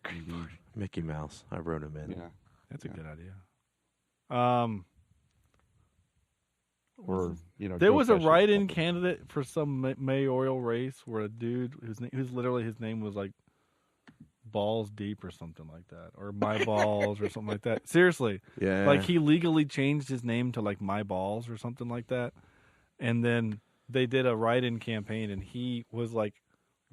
[SPEAKER 7] Mickey Mouse. I wrote him in.
[SPEAKER 6] Yeah,
[SPEAKER 4] that's a good idea.
[SPEAKER 6] Or
[SPEAKER 4] there was a
[SPEAKER 6] Joe Pesci.
[SPEAKER 4] write-in candidate for some mayoral race where a dude his name was like Balls Deep or something like that, or My Balls or something like that. Seriously,
[SPEAKER 7] Yeah.
[SPEAKER 4] like he legally changed his name to like My Balls or something like that, and then they did a write-in campaign, and he was like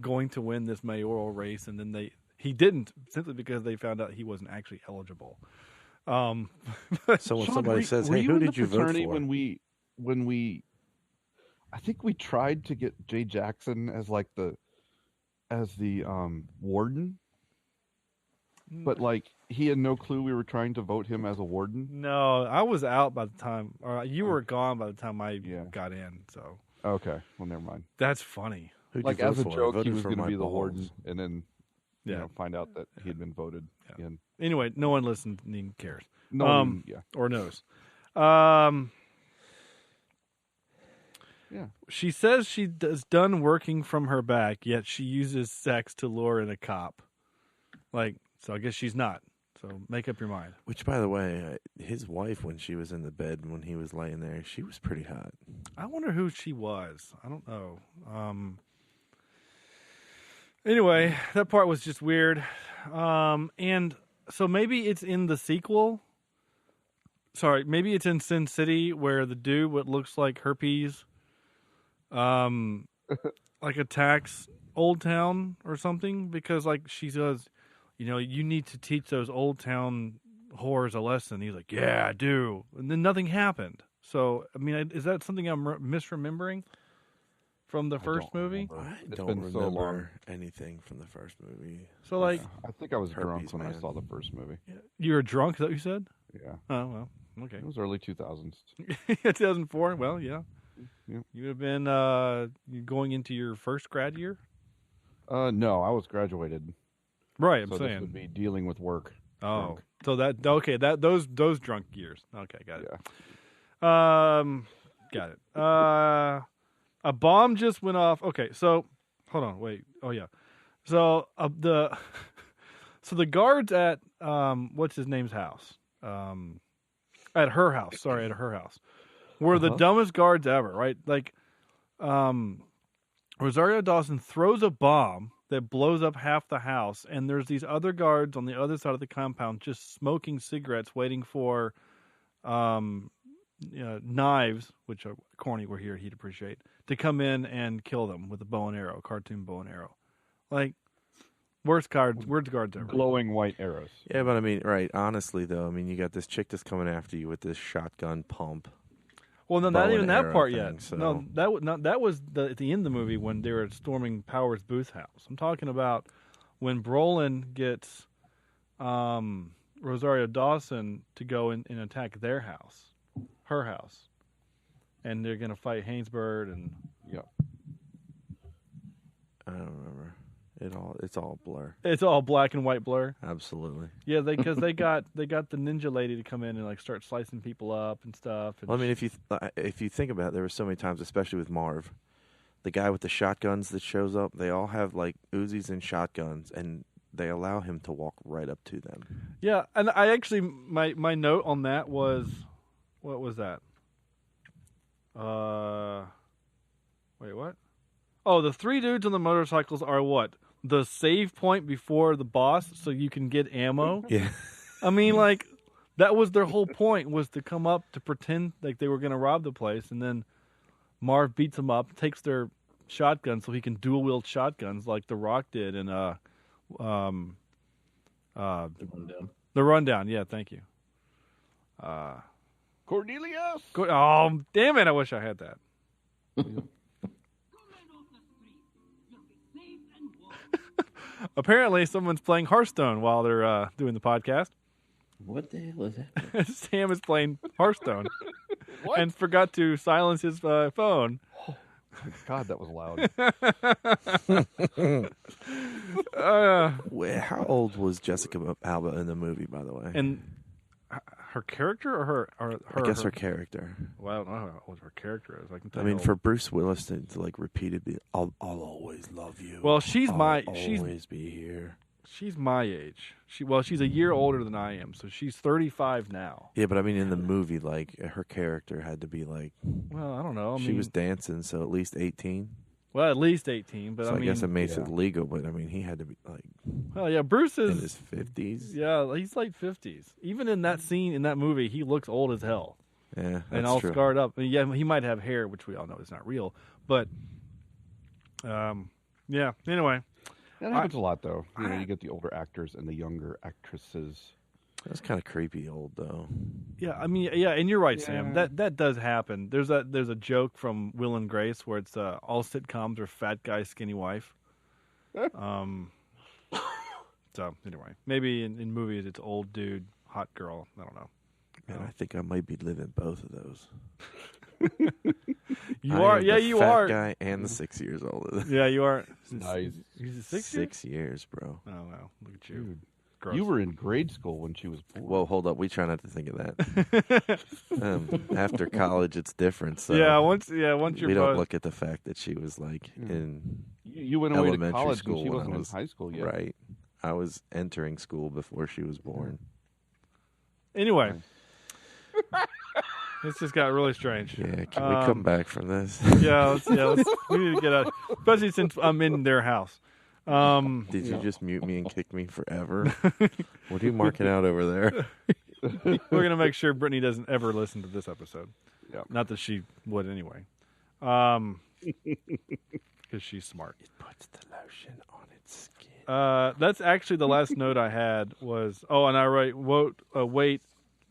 [SPEAKER 4] going to win this mayoral race, and then he didn't simply because they found out he wasn't actually eligible.
[SPEAKER 7] So when
[SPEAKER 6] Sean,
[SPEAKER 7] somebody says,
[SPEAKER 6] were
[SPEAKER 7] "Hey,
[SPEAKER 6] you
[SPEAKER 7] who
[SPEAKER 6] in the
[SPEAKER 7] did you vote
[SPEAKER 6] fraternity
[SPEAKER 7] for?"
[SPEAKER 6] when we I think we tried to get Jay Jackson as like the warden, but like he had no clue we were trying to vote him as a warden.
[SPEAKER 4] No, I was out by the time, or you were gone by the time I got in. So
[SPEAKER 6] okay, well, never mind.
[SPEAKER 4] That's funny.
[SPEAKER 7] Who'd
[SPEAKER 6] Like
[SPEAKER 7] you
[SPEAKER 6] as
[SPEAKER 7] vote
[SPEAKER 6] a
[SPEAKER 7] for? I
[SPEAKER 6] joke, he
[SPEAKER 7] voted
[SPEAKER 6] was
[SPEAKER 7] for
[SPEAKER 6] going to
[SPEAKER 7] My
[SPEAKER 6] be the
[SPEAKER 7] Balls.
[SPEAKER 6] warden, and then
[SPEAKER 4] Yeah.
[SPEAKER 6] find out that he had been voted in.
[SPEAKER 4] Anyway, no one listening cares.
[SPEAKER 6] No one,
[SPEAKER 4] or knows.
[SPEAKER 6] Yeah.
[SPEAKER 4] She says she is done working from her back, yet she uses sex to lure in a cop. Like, so I guess she's not. So make up your mind.
[SPEAKER 7] Which, by the way, his wife, when she was in the bed when he was laying there, she was pretty hot.
[SPEAKER 4] I wonder who she was. I don't know. Anyway, that part was just weird. And so maybe it's in the sequel. Sorry, maybe it's in Sin City where the dude what looks like herpes like attacks Old Town or something, because like she says, you need to teach those Old Town whores a lesson. He's like, yeah, I do. And then nothing happened. So, I mean, is that something I'm misremembering from the first movie?
[SPEAKER 7] I
[SPEAKER 6] It's
[SPEAKER 7] don't
[SPEAKER 6] been so long.
[SPEAKER 7] remember anything from the first movie.
[SPEAKER 4] So, like,
[SPEAKER 6] I think I was
[SPEAKER 7] Herpes,
[SPEAKER 6] drunk when I
[SPEAKER 7] man.
[SPEAKER 6] saw the first movie.
[SPEAKER 4] you were drunk, is that what you said?
[SPEAKER 6] Yeah.
[SPEAKER 4] Oh, well, okay.
[SPEAKER 6] It was early 2000s.
[SPEAKER 4] 2004, well, yeah.
[SPEAKER 6] Yeah.
[SPEAKER 4] You would have been going into your first grad year?
[SPEAKER 6] No, I was graduated.
[SPEAKER 4] Right, I'm
[SPEAKER 6] so
[SPEAKER 4] saying.
[SPEAKER 6] this would be dealing with work.
[SPEAKER 4] Oh,
[SPEAKER 6] drunk.
[SPEAKER 4] so those drunk years. Okay, got it.
[SPEAKER 6] Yeah.
[SPEAKER 4] Got it. A bomb just went off. Okay, so hold on, wait. Oh yeah. So the guards at what's his name's house? At her house. Sorry, at her house. Were the dumbest guards ever, right? Like Rosario Dawson throws a bomb that blows up half the house, and there's these other guards on the other side of the compound just smoking cigarettes, waiting for knives, which are corny were here, he'd appreciate, to come in and kill them with a bow and arrow, cartoon bow and arrow. Like, worst guards ever.
[SPEAKER 6] Glowing white arrows.
[SPEAKER 7] Yeah, but I mean, right, honestly, though, I mean, you got this chick that's coming after you with this shotgun pump.
[SPEAKER 4] Well, no,
[SPEAKER 7] bow
[SPEAKER 4] not even
[SPEAKER 7] and
[SPEAKER 4] that
[SPEAKER 7] arrow
[SPEAKER 4] part
[SPEAKER 7] thing,
[SPEAKER 4] yet.
[SPEAKER 7] so-
[SPEAKER 4] No, that was at the end of the movie when they were storming Powers Booth's house. I'm talking about when Brolin gets Rosario Dawson to go and attack their house, her house. and they're gonna fight Hainsbird and.
[SPEAKER 6] Yep.
[SPEAKER 7] I don't remember. It's all blur.
[SPEAKER 4] It's all black and white blur.
[SPEAKER 7] Absolutely.
[SPEAKER 4] Yeah, because they got the ninja lady to come in and like start slicing people up and stuff. And
[SPEAKER 7] Well, I mean, if you think about it, there were so many times, especially with Marv, the guy with the shotguns that shows up, they all have like Uzis and shotguns, and they allow him to walk right up to them.
[SPEAKER 4] Yeah, and I actually my note on that was, what was that? Wait, what? Oh, the 3 dudes on the motorcycles are what? The save point before the boss, so you can get ammo.
[SPEAKER 7] Yeah.
[SPEAKER 4] I mean, like, that was their whole point, was to come up to pretend like they were going to rob the place, and then Marv beats them up, takes their shotgun so he can dual-wield shotguns like The Rock did in
[SPEAKER 5] The Rundown.
[SPEAKER 4] The Rundown. Yeah, thank you.
[SPEAKER 6] Cornelius.
[SPEAKER 4] Oh, damn it! I wish I had that. Apparently, someone's playing Hearthstone while they're doing the podcast.
[SPEAKER 5] What the hell is that?
[SPEAKER 4] Sam is playing Hearthstone and forgot to silence his phone.
[SPEAKER 6] God, that was loud.
[SPEAKER 7] Wait, how old was Jessica Alba in the movie, by the way?
[SPEAKER 4] And her character or her?
[SPEAKER 7] I guess her character.
[SPEAKER 4] Well, I don't know how old her character is. I can tell.
[SPEAKER 7] I mean, for Bruce Willis to like repeatedly, I'll always love you.
[SPEAKER 4] Well,
[SPEAKER 7] she's always be here.
[SPEAKER 4] She's my age. She's a year older than I am, so she's 35 now.
[SPEAKER 7] Yeah, but I mean, in the movie, like her character had to be like.
[SPEAKER 4] Well, I don't know.
[SPEAKER 7] She was dancing, so at least 18.
[SPEAKER 4] Well, at least 18, but
[SPEAKER 7] so
[SPEAKER 4] I mean,
[SPEAKER 7] guess it makes it legal. But I mean, he had to be like.
[SPEAKER 4] Well, yeah, Bruce is
[SPEAKER 7] in his 50s.
[SPEAKER 4] Yeah, he's like 50s. Even in that scene in that movie, he looks old as hell.
[SPEAKER 7] Yeah, that's
[SPEAKER 4] and all
[SPEAKER 7] true.
[SPEAKER 4] scarred up. I mean, yeah, he might have hair, which we all know is not real. But, yeah. Anyway,
[SPEAKER 6] that happens a lot, though. You know, you get the older actors and the younger actresses.
[SPEAKER 7] That's kind of creepy old, though.
[SPEAKER 4] Yeah, I mean, yeah, and you're right, Sam. That does happen. There's a joke from Will and Grace where it's all sitcoms are fat guy, skinny wife. So anyway, maybe in movies it's old dude, hot girl. I don't know.
[SPEAKER 7] Man, I think I might be living both of those.
[SPEAKER 4] You are, yeah, you are.
[SPEAKER 7] Fat guy and the 6 years older.
[SPEAKER 4] Yeah, you are.
[SPEAKER 6] Nice.
[SPEAKER 4] He's 6 years?
[SPEAKER 7] 6 years, bro.
[SPEAKER 4] Oh wow, look at you.
[SPEAKER 6] Gross. You were in grade school when she was born.
[SPEAKER 7] Well, hold up. We try not to think of that. After college, it's different. So
[SPEAKER 4] once you're
[SPEAKER 7] we don't look at the fact that she was like in
[SPEAKER 6] you went away to
[SPEAKER 7] elementary
[SPEAKER 6] college
[SPEAKER 7] school
[SPEAKER 6] and she
[SPEAKER 7] when
[SPEAKER 6] wasn't
[SPEAKER 7] I was
[SPEAKER 6] in high school yet.
[SPEAKER 7] Right. I was entering school before she was born.
[SPEAKER 4] Anyway, this just got really strange.
[SPEAKER 7] Yeah, can we come back from this?
[SPEAKER 4] Yeah, we need to get out, especially since I'm in their house.
[SPEAKER 7] Did you just mute me and kick me forever? What are you marking out over there?
[SPEAKER 4] We're gonna make sure Brittany doesn't ever listen to this episode.
[SPEAKER 6] Yeah.
[SPEAKER 4] Not that she would anyway. Because she's smart.
[SPEAKER 7] It puts the lotion on its skin.
[SPEAKER 4] That's actually the last note I had was. Oh, and I write. Wait.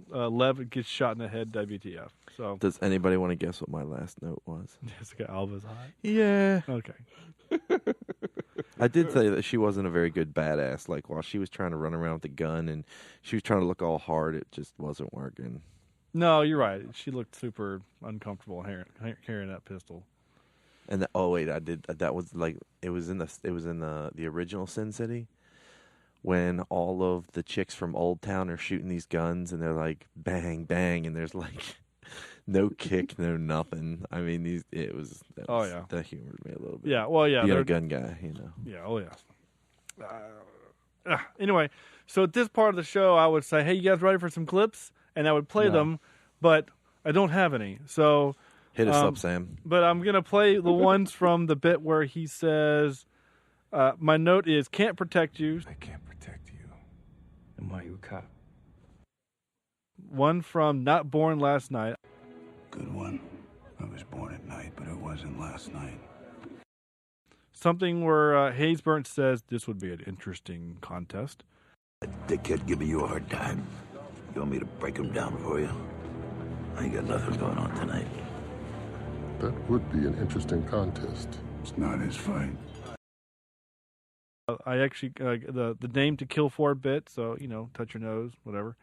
[SPEAKER 4] Lev gets shot in the head. WTF? So.
[SPEAKER 7] Does anybody want to guess what my last note was?
[SPEAKER 4] Jessica Alba's hot.
[SPEAKER 7] Yeah.
[SPEAKER 4] Okay.
[SPEAKER 7] I did say that she wasn't a very good badass. Like, while she was trying to run around with the gun and she was trying to look all hard, it just wasn't working.
[SPEAKER 4] No, you're right. She looked super uncomfortable carrying that pistol.
[SPEAKER 7] And I did. That was like it was in the original Sin City when all of the chicks from Old Town are shooting these guns and they're like bang bang and there's like no kick, no nothing. I mean, that humored me a little bit.
[SPEAKER 4] Yeah, well, yeah,
[SPEAKER 7] being a gun guy,
[SPEAKER 4] Yeah, oh yeah. Anyway, so at this part of the show, I would say, "Hey, you guys ready for some clips?" And I would play them, but I don't have any. So
[SPEAKER 7] hit us up, Sam.
[SPEAKER 4] But I'm gonna play the ones from the bit where he says, "My note is can't protect you."
[SPEAKER 8] I can't protect you. And why are you a cop?
[SPEAKER 4] One from Not Born Last Night.
[SPEAKER 8] Good one. I was born at night, but it wasn't last night.
[SPEAKER 4] Something where Haysbert says this would be an interesting contest.
[SPEAKER 1] That dickhead giving you a hard time. You want me to break him down for you? I ain't got nothing going on tonight.
[SPEAKER 10] That would be an interesting contest.
[SPEAKER 8] It's not his fight.
[SPEAKER 4] I actually the name to kill for bit, so touch your nose, whatever.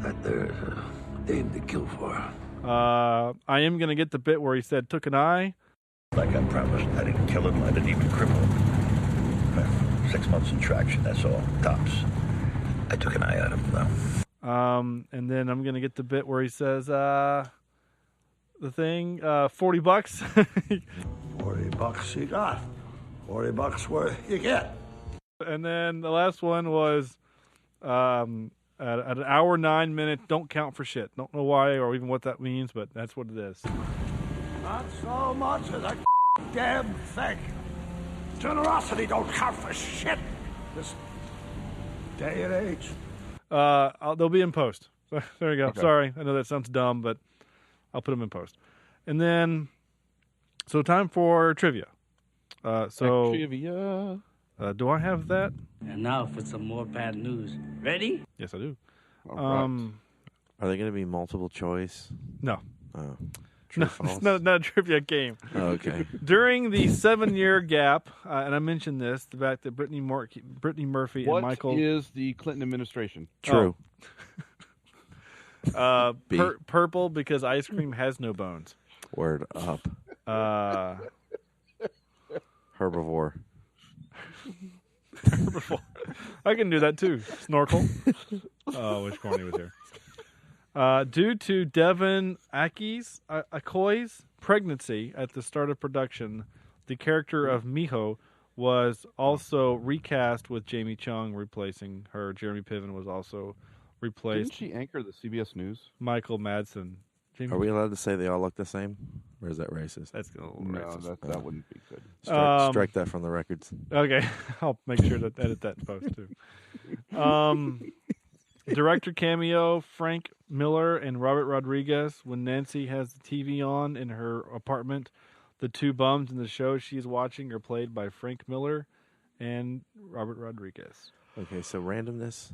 [SPEAKER 1] That there's a name to kill for.
[SPEAKER 4] I am going to get the bit where he said, took an eye.
[SPEAKER 1] Like I promised, I didn't kill him. I didn't even cripple him. 6 months in traction, that's all. Tops. I took an eye out of him, though.
[SPEAKER 4] And then I'm going to get the bit where he says, the thing, $40.
[SPEAKER 8] $40 you got. $40 worth you get.
[SPEAKER 4] And then the last one was at an hour 9 minute. Don't count for shit. Don't know why or even what that means, but that's what it is.
[SPEAKER 8] Not so much as a damn thing. Generosity don't count for shit. This day and age.
[SPEAKER 4] They'll be in post. So, there you go.
[SPEAKER 6] Okay.
[SPEAKER 4] Sorry, I know that sounds dumb, but I'll put them in post. And then, so time for trivia.
[SPEAKER 6] Trivia.
[SPEAKER 4] Do I have that?
[SPEAKER 11] And now for some more bad news. Ready?
[SPEAKER 4] Yes, I do.
[SPEAKER 6] All right.
[SPEAKER 7] Are they going to be multiple choice?
[SPEAKER 4] No.
[SPEAKER 7] Oh.
[SPEAKER 4] No,
[SPEAKER 7] False?
[SPEAKER 4] it's not a trivia game.
[SPEAKER 7] Oh, okay.
[SPEAKER 4] During the 7-year gap, and I mentioned this, the fact that Brittany Murphy
[SPEAKER 6] What
[SPEAKER 4] and Michael
[SPEAKER 6] is the Clinton administration?
[SPEAKER 7] True. B.
[SPEAKER 4] Purple because ice cream has no bones.
[SPEAKER 7] Word up. Herbivore.
[SPEAKER 4] I can do that too. Snorkel. Oh, wish Corny was here. Due to Devon Akoi's pregnancy at the start of production, the character of Miho was also recast with Jamie Chung replacing her. Jeremy Piven was also replaced.
[SPEAKER 6] Didn't she anchor the CBS News?
[SPEAKER 4] Michael Madsen.
[SPEAKER 7] Are we allowed to say they all look the same? Or is that racist?
[SPEAKER 4] That's a little
[SPEAKER 6] No,
[SPEAKER 4] racist.
[SPEAKER 6] that wouldn't be good.
[SPEAKER 7] Strike that from the records.
[SPEAKER 4] Okay, I'll make sure to edit that in post too. Director cameo, Frank Miller and Robert Rodriguez. When Nancy has the TV on in her apartment, the two bums in the show she's watching are played by Frank Miller and Robert Rodriguez.
[SPEAKER 7] Okay, so randomness.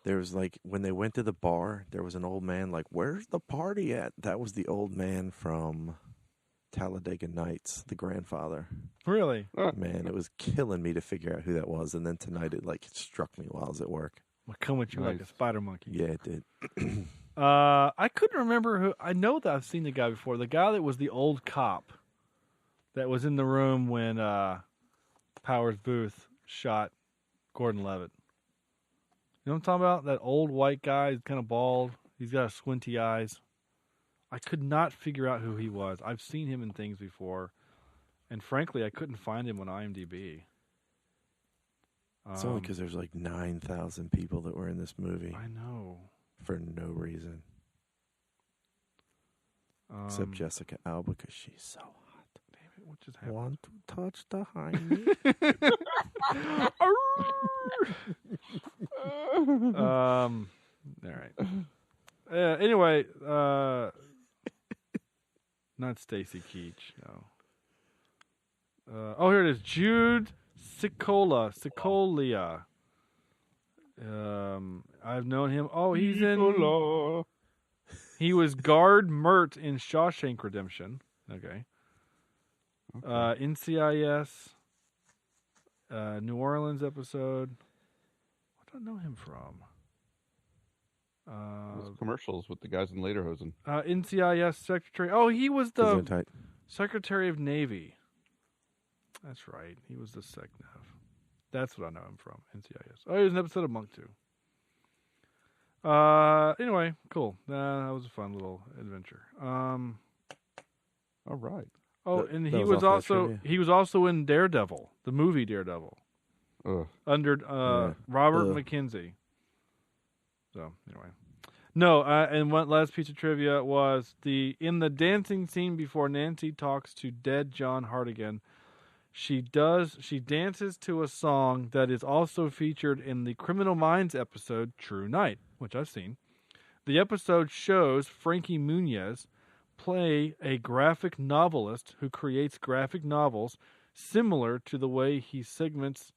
[SPEAKER 7] There was like, when they went to the bar, there was an old man like, where's the party at? That was the old man from Talladega Nights, the grandfather.
[SPEAKER 4] Really?
[SPEAKER 7] Man, it was killing me to figure out who that was. And then tonight it struck me while I was at work.
[SPEAKER 4] I'll come with you like a spider monkey.
[SPEAKER 7] Yeah, it did.
[SPEAKER 4] I couldn't remember who. I know that I've seen the guy before. The guy that was the old cop that was in the room when Powers Booth shot Gordon Levitt. You know what I'm talking about? That old white guy. He's kind of bald. He's got squinty eyes. I could not figure out who he was. I've seen him in things before. And frankly, I couldn't find him on IMDb.
[SPEAKER 7] It's only because there's like 9,000 people that were in this movie.
[SPEAKER 4] I know.
[SPEAKER 7] For no reason. Except Jessica Alba, because she's so hot.
[SPEAKER 4] Damn it, what just happened?
[SPEAKER 7] Want to touch the hiney?
[SPEAKER 4] All right. Anyway, not Stacy Keach, no. Here it is. Jude Sicolia. I've known him. Oh, he's in. He was Guard Mert in Shawshank Redemption. Okay. NCIS. New Orleans episode. What do I know him from?
[SPEAKER 6] Those commercials with the guys in Lederhosen.
[SPEAKER 4] NCIS secretary. Oh, he was the
[SPEAKER 7] Gesundheit.
[SPEAKER 4] Secretary of Navy. That's right. He was the SecNav. That's what I know him from. NCIS. Oh, he was an episode of Monk 2. Anyway, cool. That was a fun little adventure.
[SPEAKER 6] All right.
[SPEAKER 4] Oh,
[SPEAKER 7] That-
[SPEAKER 4] and
[SPEAKER 7] that
[SPEAKER 4] he
[SPEAKER 7] was
[SPEAKER 4] was
[SPEAKER 7] off that
[SPEAKER 4] also
[SPEAKER 7] trivia.
[SPEAKER 4] he was also in Daredevil, the movie Daredevil, under Robert McKenzie. So anyway, no. And one last piece of trivia was in the dancing scene before Nancy talks to dead John Hartigan. She dances to a song that is also featured in the Criminal Minds episode True Night, which I've seen. The episode shows Frankie Muniz play a graphic novelist who creates graphic novels similar to the way the segments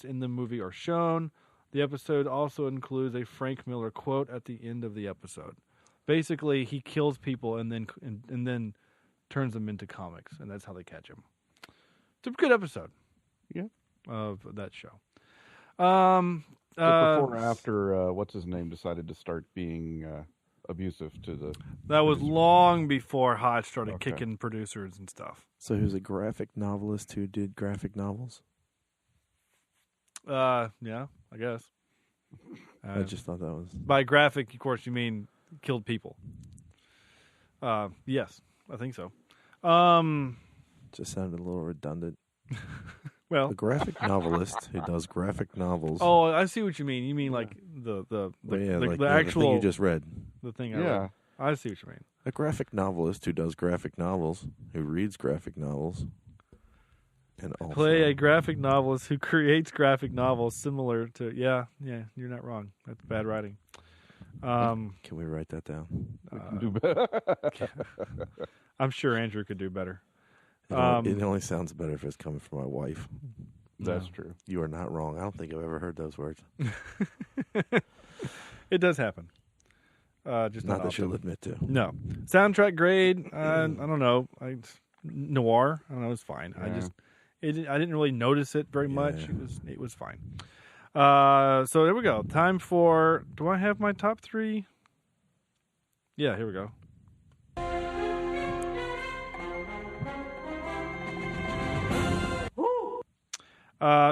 [SPEAKER 4] in the movie are shown. The episode also includes a Frank Miller quote at the end of the episode. Basically, he kills people and then turns them into comics, and that's how they catch him. It's a good episode.
[SPEAKER 6] Yeah.
[SPEAKER 4] Of that show.
[SPEAKER 6] Before or after, what's his name decided to start being abusive to the.
[SPEAKER 4] That was
[SPEAKER 6] producers.
[SPEAKER 4] long before Hodge started
[SPEAKER 6] Okay.
[SPEAKER 4] kicking producers and stuff.
[SPEAKER 7] So he was a graphic novelist who did graphic novels?
[SPEAKER 4] Yeah, I guess.
[SPEAKER 7] I just thought that was...
[SPEAKER 4] By graphic, of course, you mean killed people. Yes, I think so.
[SPEAKER 7] Just sounded a little redundant.
[SPEAKER 4] Well,
[SPEAKER 7] a graphic novelist who does graphic novels.
[SPEAKER 4] Oh, I see what you mean. You mean like the actual
[SPEAKER 7] thing you just read.
[SPEAKER 4] The thing I read. I see what you mean.
[SPEAKER 7] A graphic novelist who does graphic novels, who reads graphic novels, and also
[SPEAKER 4] Play a graphic novelist who creates graphic novels similar to you're not wrong. That's bad writing.
[SPEAKER 7] Can we write that down?
[SPEAKER 6] Do better.
[SPEAKER 4] I'm sure Andrew could do better.
[SPEAKER 7] It only sounds better if it's coming from my wife.
[SPEAKER 6] That's true.
[SPEAKER 7] You are not wrong. I don't think I've ever heard those words.
[SPEAKER 4] It does happen. Just
[SPEAKER 7] not that
[SPEAKER 4] often.
[SPEAKER 7] she'll admit to.
[SPEAKER 4] No. Soundtrack grade, I don't know. Noir, I don't know, it's fine.
[SPEAKER 6] Yeah.
[SPEAKER 4] I didn't really notice it very much. It was fine. So there we go. Time for, do I have my top 3? Yeah, here we go.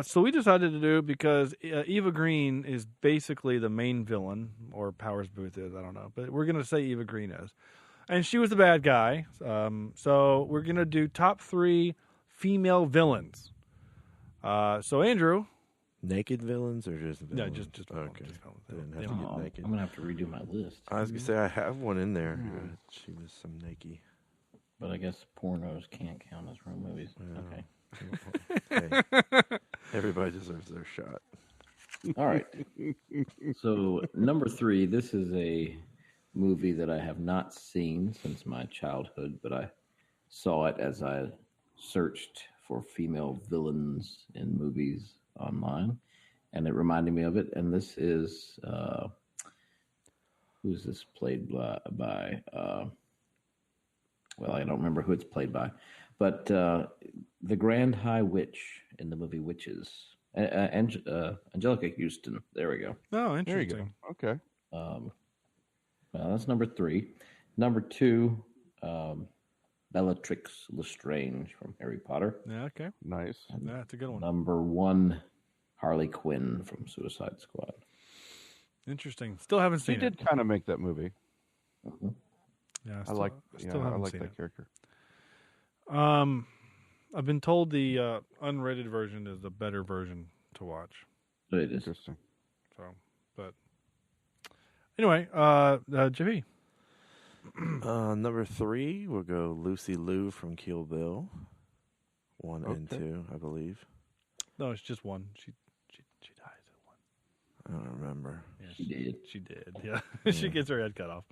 [SPEAKER 4] So we decided to do, because Eva Green is basically the main villain, or Powers Booth is, I don't know, but we're going to say Eva Green is. And she was the bad guy. So we're going to do top 3 female villains. So Andrew.
[SPEAKER 7] Naked villains or just villains?
[SPEAKER 4] No, just villains.
[SPEAKER 7] Okay.
[SPEAKER 4] Just villains.
[SPEAKER 7] I didn't have to get naked.
[SPEAKER 5] I'm going to have to redo my list.
[SPEAKER 7] I was going to say, I have one in there. She was some naked.
[SPEAKER 5] But I guess pornos can't count as real movies. Okay.
[SPEAKER 7] Hey, everybody deserves their shot.
[SPEAKER 5] All right. So, number 3, this is a movie that I have not seen since my childhood, but I saw it as I searched for female villains in movies online, and it reminded me of it. And this is, who's this played by? Well, I don't remember who it's played by, but the Grand High Witch in the movie Witches. Angelica Houston. There we go.
[SPEAKER 4] Oh, interesting.
[SPEAKER 6] There you go. Okay.
[SPEAKER 5] Well, that's number 3. Number 2, Bellatrix Lestrange from Harry Potter.
[SPEAKER 4] Yeah, okay.
[SPEAKER 6] Nice.
[SPEAKER 4] Yeah, that's a good one.
[SPEAKER 5] Number 1, Harley Quinn from Suicide Squad.
[SPEAKER 4] Interesting. Still haven't seen
[SPEAKER 6] She did kind of make that movie.
[SPEAKER 5] Mm-hmm.
[SPEAKER 4] Yeah,
[SPEAKER 6] I like
[SPEAKER 4] seen
[SPEAKER 6] that
[SPEAKER 4] it.
[SPEAKER 6] character.
[SPEAKER 4] I've been told the unrated version is the better version to watch.
[SPEAKER 5] It is.
[SPEAKER 6] Interesting.
[SPEAKER 4] So, but anyway, JP.
[SPEAKER 7] Number 3, we'll go Lucy Liu from Kill Bill. 1 and 2, I believe.
[SPEAKER 4] No, it's just 1. She dies at 1.
[SPEAKER 7] I don't remember.
[SPEAKER 4] Yeah,
[SPEAKER 5] She did.
[SPEAKER 4] She did. Yeah. She gets her head cut off.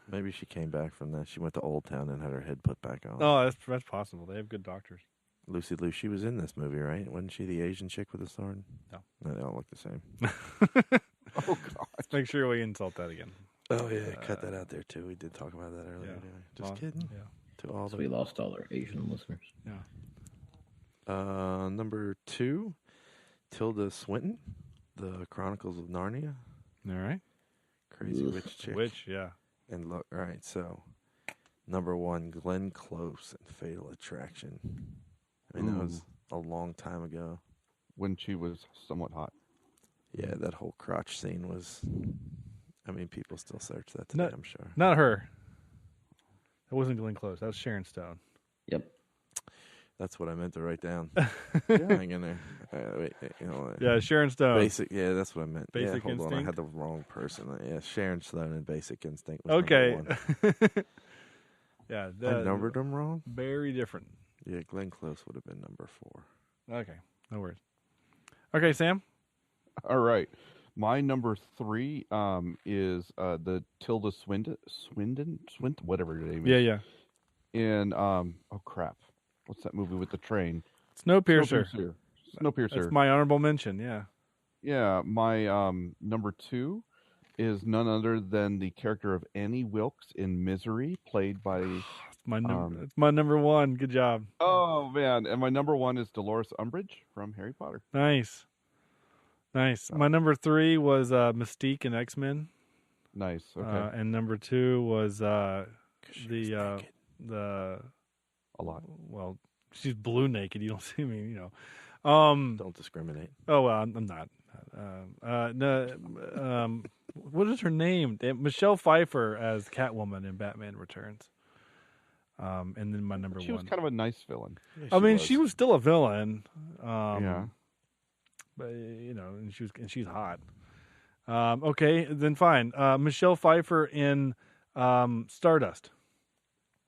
[SPEAKER 7] Maybe she came back from that. She went to Old Town and had her head put back on.
[SPEAKER 4] Oh, that's possible. They have good doctors.
[SPEAKER 7] Lucy Liu, she was in this movie, right? Wasn't she the Asian chick with the sword?
[SPEAKER 4] No.
[SPEAKER 7] No, they all look the same.
[SPEAKER 6] Oh, God.
[SPEAKER 4] Make sure we insult that again.
[SPEAKER 7] Oh, yeah. Cut that out there, too. We did talk about that earlier.
[SPEAKER 4] Yeah.
[SPEAKER 7] Didn't we? Just kidding.
[SPEAKER 4] Yeah.
[SPEAKER 7] To all
[SPEAKER 5] So
[SPEAKER 7] the...
[SPEAKER 5] we lost all our Asian listeners.
[SPEAKER 4] Yeah.
[SPEAKER 7] Number 2, Tilda Swinton, The Chronicles of Narnia.
[SPEAKER 4] All right.
[SPEAKER 7] Crazy witch chick.
[SPEAKER 4] Witch, yeah.
[SPEAKER 7] And look, all right, so number 1, Glenn Close in Fatal Attraction. I mean, that was a long time ago.
[SPEAKER 6] When she was somewhat hot.
[SPEAKER 7] Yeah, that whole crotch scene was... I mean, people still search that today, I'm sure.
[SPEAKER 4] Not her. That wasn't Glenn Close. That was Sharon Stone.
[SPEAKER 5] Yep.
[SPEAKER 7] That's what I meant to write down. Hang in there. Wait, you know,
[SPEAKER 4] Yeah, Sharon Stone.
[SPEAKER 7] Basic, yeah, that's what I meant.
[SPEAKER 4] Basic
[SPEAKER 7] hold on, I
[SPEAKER 4] Instinct?
[SPEAKER 7] had the wrong person. Yeah, Sharon Stone and Basic Instinct was
[SPEAKER 4] Okay.
[SPEAKER 7] number 1.
[SPEAKER 4] Yeah.
[SPEAKER 7] I numbered them wrong?
[SPEAKER 4] Very different.
[SPEAKER 7] Yeah, Glenn Close would have been number 4.
[SPEAKER 4] Okay. No worries. Okay, Sam?
[SPEAKER 6] All right. My number 3 is the Tilda Swinton, whatever her name is.
[SPEAKER 4] Yeah, yeah.
[SPEAKER 6] In oh crap, what's that movie with the train?
[SPEAKER 4] Snowpiercer.
[SPEAKER 6] Snowpiercer.
[SPEAKER 4] That's my honorable mention. Yeah.
[SPEAKER 6] Yeah. My number 2 is none other than the character of Annie Wilkes in Misery, played by.
[SPEAKER 4] It's my number 1. Good job.
[SPEAKER 6] Oh man! And my number 1 is Dolores Umbridge from Harry Potter.
[SPEAKER 4] Nice. My number 3 was Mystique in X-Men.
[SPEAKER 6] Nice. Okay.
[SPEAKER 4] And number 2 was the
[SPEAKER 6] a lot.
[SPEAKER 4] Well, she's blue naked. You don't see me, you know.
[SPEAKER 7] Don't discriminate.
[SPEAKER 4] Oh well, I'm not. What is her name? Michelle Pfeiffer as Catwoman in Batman Returns. And then my number 1.
[SPEAKER 6] She was kind of a nice villain.
[SPEAKER 4] Yeah, she was still a villain.
[SPEAKER 6] Yeah.
[SPEAKER 4] But you know, and she's hot. Okay, then fine. Michelle Pfeiffer in Stardust.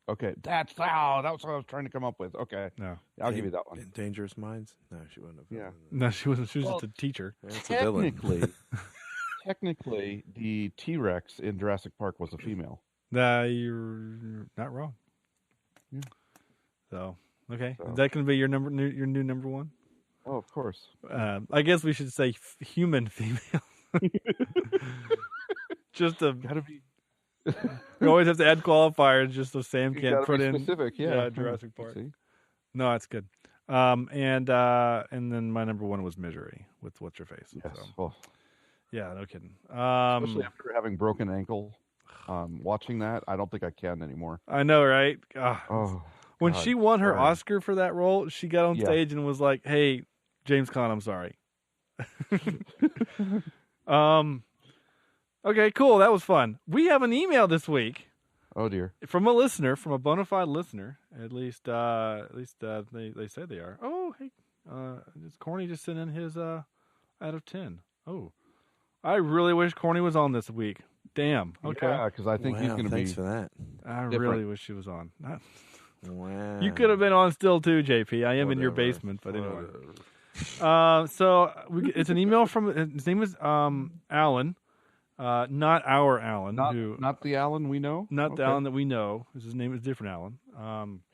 [SPEAKER 6] Okay, that's what I was trying to come up with. Okay,
[SPEAKER 4] no,
[SPEAKER 6] I'll give you that one.
[SPEAKER 7] In Dangerous Minds? No, she wasn't.
[SPEAKER 6] Yeah,
[SPEAKER 4] no, she wasn't. She was just a teacher.
[SPEAKER 7] It's a villain.
[SPEAKER 6] Technically, the T-Rex in Jurassic Park was a female.
[SPEAKER 4] You're not wrong.
[SPEAKER 6] Yeah.
[SPEAKER 4] So okay, is that going to be your new number 1?
[SPEAKER 6] Oh, of course.
[SPEAKER 4] I guess we should say human female. Just gotta be. We always have to add qualifiers just so Sam can't put in
[SPEAKER 6] specific.
[SPEAKER 4] Jurassic Park. No, that's good. And then my number 1 was Misery with What's Your Face.
[SPEAKER 6] Yes.
[SPEAKER 4] So.
[SPEAKER 6] Oh.
[SPEAKER 4] Yeah, no kidding.
[SPEAKER 6] Especially after having broken ankle, watching that, I don't think I can anymore.
[SPEAKER 4] I know, right? When
[SPEAKER 6] God,
[SPEAKER 4] she won her
[SPEAKER 6] sorry.
[SPEAKER 4] Oscar for that role, she got on stage and was like, "Hey, James Caan, I'm sorry." Okay, cool. That was fun. We have an email this week.
[SPEAKER 6] Oh dear.
[SPEAKER 4] From a listener, from a bona fide listener. At least they say they are. Oh, hey, Corny just sent in his out of 10. Oh, I really wish Corny was on this week. Damn. Okay.
[SPEAKER 6] Yeah, because I think he's going to be.
[SPEAKER 7] Thanks for that.
[SPEAKER 4] I
[SPEAKER 6] different.
[SPEAKER 4] really wish he was on.
[SPEAKER 7] Wow.
[SPEAKER 4] You could have been on still too, JP. I am in your basement, but anyway. So it's an email from his name is Alan. Not our Alan.
[SPEAKER 6] Not the Alan we know?
[SPEAKER 4] Not the Alan that we know. His name is different Alan.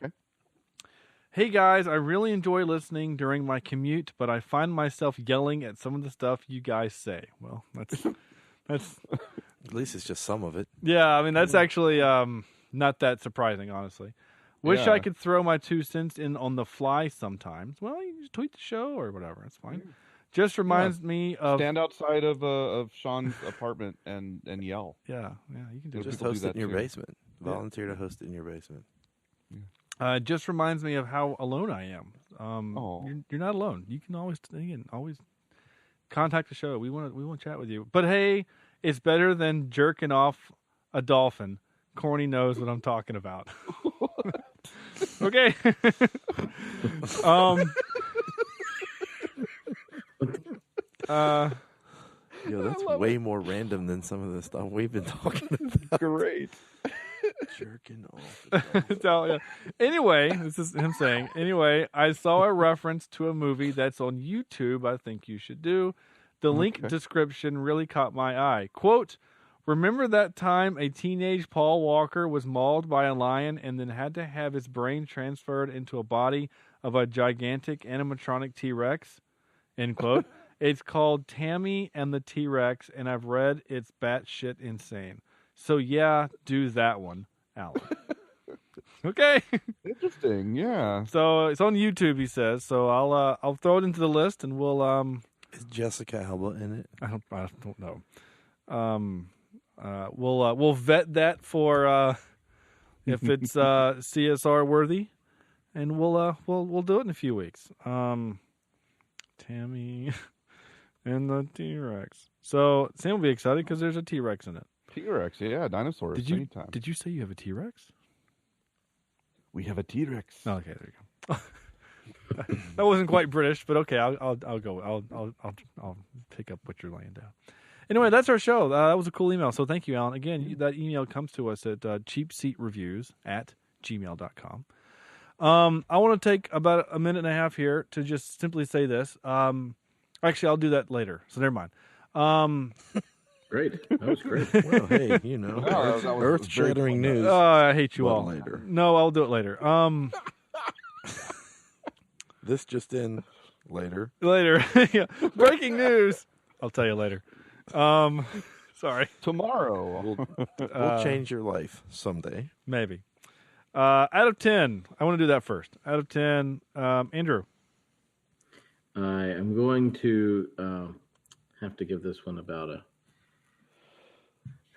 [SPEAKER 4] Okay. Hey guys, I really enjoy listening during my commute, but I find myself yelling at some of the stuff you guys say. Well, that's
[SPEAKER 7] at least it's just some of it.
[SPEAKER 4] Yeah, I mean that's actually not that surprising, honestly. Wish I could throw my 2 cents in on the fly sometimes. Well, you just tweet the show or whatever. It's fine. Just reminds me of
[SPEAKER 6] stand outside of Sean's apartment and yell.
[SPEAKER 4] Yeah, you can do
[SPEAKER 7] just host it in your basement. Volunteer to host it in your basement.
[SPEAKER 4] Just reminds me of how alone I am. You're not alone. You can always contact the show. We want to chat with you. But hey, it's better than jerking off a dolphin. Corny knows what I'm talking about. Okay.
[SPEAKER 7] Yo, that's way more random than some of the stuff we've been talking about.
[SPEAKER 6] Great.
[SPEAKER 7] Jerking off.
[SPEAKER 4] So, yeah. Anyway, this is him saying, anyway, I saw a reference to a movie that's on YouTube I think you should do. The link description really caught my eye. Quote, remember that time a teenage Paul Walker was mauled by a lion and then had to have his brain transferred into a body of a gigantic animatronic T-Rex? End quote. It's called Tammy and the T-Rex, and I've read it's batshit insane. So yeah, do that one, Alan. Okay.
[SPEAKER 6] Interesting. Yeah.
[SPEAKER 4] So it's on YouTube, he says. So I'll throw it into the list, and we'll
[SPEAKER 7] Is Jessica Alba in it?
[SPEAKER 4] I don't know. We'll vet that for if it's CSR worthy, and we'll do it in a few weeks. Tammy and the T-Rex. So Sam will be excited because there's a T-Rex in it.
[SPEAKER 6] T-Rex, yeah, dinosaurs. Anytime.
[SPEAKER 4] Did you say you have a T-Rex?
[SPEAKER 6] We have a T-Rex.
[SPEAKER 4] Oh, okay, there you go. That wasn't quite British, but okay, I'll go. I'll pick up what you're laying down. Anyway, that's our show. That was a cool email. So thank you, Alan. Again, that email comes to us at cheapseatreviews@gmail.com. I want to take about a minute and a half here to just simply say this. Actually, I'll do that later. So never mind.
[SPEAKER 5] Great. That was great.
[SPEAKER 7] Well, hey, earth-shattering news.
[SPEAKER 4] I hate you all.
[SPEAKER 7] Later.
[SPEAKER 4] No, I'll do it later.
[SPEAKER 7] This just in later.
[SPEAKER 4] Later. Yeah. Breaking news. I'll tell you later. Sorry.
[SPEAKER 6] Tomorrow.
[SPEAKER 7] We'll change your life someday.
[SPEAKER 4] Maybe. Out of 10. I want to do that first. Out of 10, Andrew.
[SPEAKER 5] I am going to have to give this one about a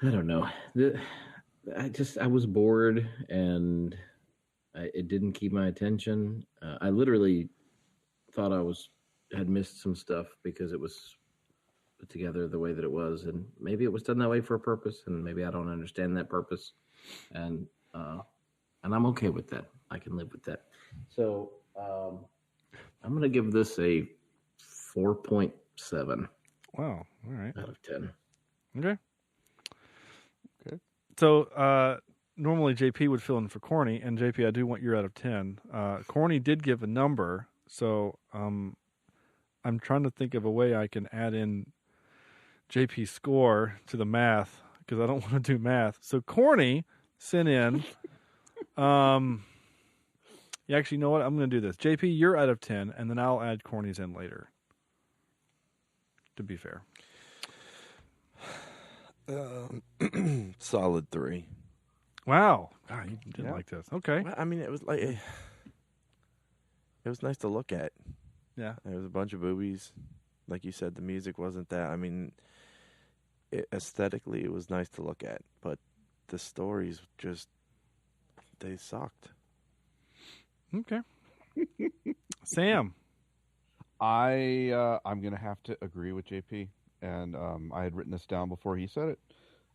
[SPEAKER 5] I don't know. I was bored and it didn't keep my attention. I literally thought had missed some stuff because it was put together the way that it was, and maybe it was done that way for a purpose, and maybe I don't understand that purpose, and I'm okay with that. I can live with that. So I'm going to give this a 4.7.
[SPEAKER 4] Wow. All right.
[SPEAKER 5] Out of 10.
[SPEAKER 4] Okay. So normally JP would fill in for Corny, and JP, I do want your out of 10. Corny did give a number, so I'm trying to think of a way I can add in JP's score to the math because I don't want to do math. So Corny sent in. Actually, you know what? I'm going to do this. JP, you're out of 10, and then I'll add Corny's in later. To be fair.
[SPEAKER 7] Solid 3.
[SPEAKER 4] Wow. God, you didn't like this. Okay.
[SPEAKER 7] I mean, it was like it was nice to look at.
[SPEAKER 4] Yeah.
[SPEAKER 7] There was a bunch of boobies. Like you said, the music wasn't that. I mean, aesthetically, it was nice to look at, but the stories they sucked.
[SPEAKER 4] Okay. Sam.
[SPEAKER 6] I'm going to have to agree with JP. And I had written this down before he said it.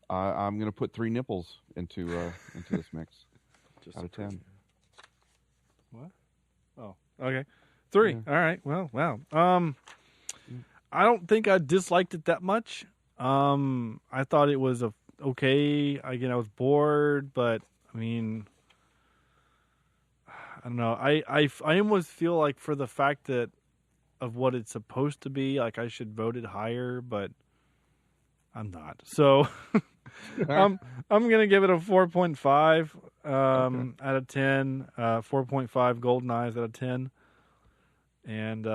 [SPEAKER 6] I'm going to put 3 nipples into this mix. Out of 10.
[SPEAKER 4] What? Oh, okay. 3. Yeah. All right. Well, wow. I don't think I disliked it that much. I thought it was okay. Again, I was bored, but I mean, I don't know. I almost feel like for the fact that of what it's supposed to be, like I should vote it higher, but I'm not. So I'm gonna give it a 4.5 out of 10. 4.5 golden eyes out of 10. And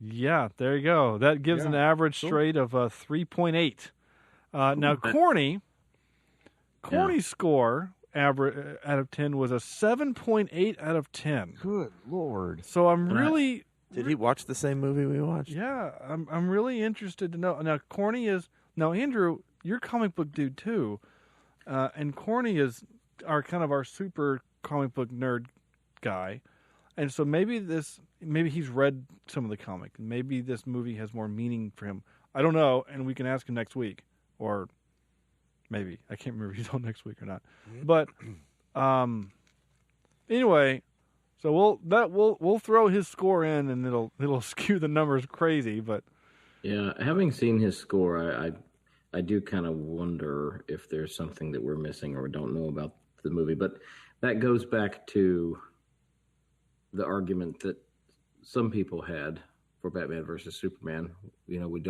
[SPEAKER 4] yeah, there you go. That gives an average straight of 3.8. Now Corny's score average out of 10 was a 7.8 out of 10.
[SPEAKER 6] Good Lord.
[SPEAKER 4] So I'm really...
[SPEAKER 7] Did he watch the same movie we watched?
[SPEAKER 4] Yeah, I'm really interested to know. Now, Corny is... Now, Andrew, you're a comic book dude, too. And Corny is our super comic book nerd guy. And so maybe he's read some of the comic. Maybe this movie has more meaning for him. I don't know, and we can ask him next week. Or... maybe. I can't remember if he's on next week or not. But anyway, so we'll throw his score in and it'll skew the numbers crazy, but
[SPEAKER 5] yeah, having seen his score, I do kind of wonder if there's something that we're missing or don't know about the movie. But that goes back to the argument that some people had for Batman versus Superman. You know, we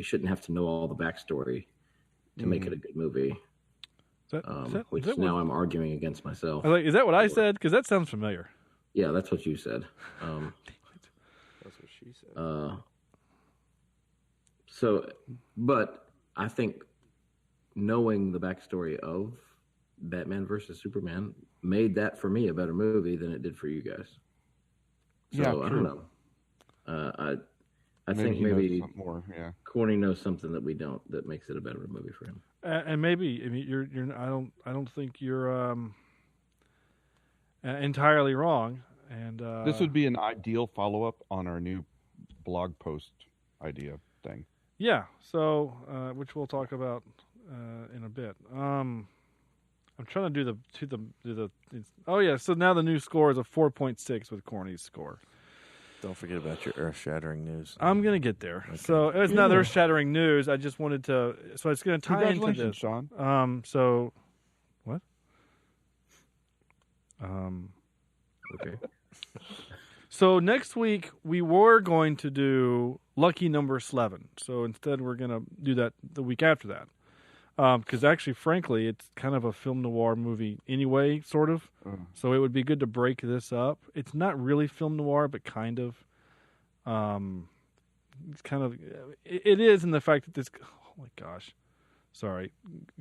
[SPEAKER 5] shouldn't have to know all the backstory to make it a good movie, I'm arguing against myself.
[SPEAKER 4] Is that what I said? Because that sounds familiar.
[SPEAKER 5] Yeah, that's what you said.
[SPEAKER 7] That's what she said.
[SPEAKER 5] But I think knowing the backstory of Batman versus Superman made that for me a better movie than it did for you guys. So I don't know. I think maybe Corny knows something that we don't, that makes it a better movie for him.
[SPEAKER 4] And maybe, I mean, I don't think you're entirely wrong. And
[SPEAKER 6] this would be an ideal follow-up on our new blog post idea thing.
[SPEAKER 4] Yeah. So, which we'll talk about in a bit. I'm trying to do the. Oh yeah. So now the new score is a 4.6 with Corny's score.
[SPEAKER 7] Don't forget about your earth-shattering news.
[SPEAKER 4] I'm going to get there. Okay. So it's not earth-shattering news. I just wanted to... So it's going to tie into this.
[SPEAKER 6] Sean.
[SPEAKER 4] So... What?
[SPEAKER 5] Okay.
[SPEAKER 4] So next week, we were going to do Lucky Number 11. So instead, we're going to do that the week after that. Because actually, frankly, it's kind of a film noir movie anyway, sort of. So it would be good to break this up. It's not really film noir, but kind of. It's kind of... It is in the fact that this... Oh, my gosh. Sorry.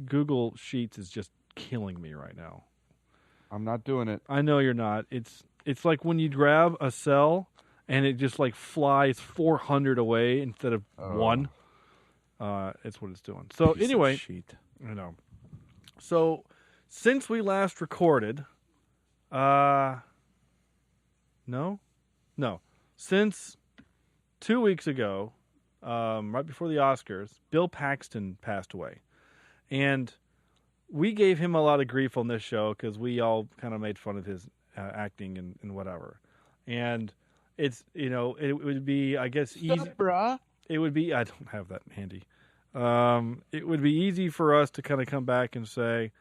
[SPEAKER 4] Google Sheets is just killing me right now.
[SPEAKER 6] I'm not doing it.
[SPEAKER 4] I know you're not. It's like when you grab a cell and it just like flies 400 away instead of one. It's what it's doing. So
[SPEAKER 7] Piece of
[SPEAKER 4] anyway,
[SPEAKER 7] shit.
[SPEAKER 4] I know. So since we last recorded, no, since 2 weeks ago, right before the Oscars, Bill Paxton passed away, and we gave him a lot of grief on this show because we all kind of made fun of his acting and whatever. And it's, it would be, I guess, easy.
[SPEAKER 6] Bruh?
[SPEAKER 4] It would be, I don't have that handy. It would be easy for us to kind of come back and say,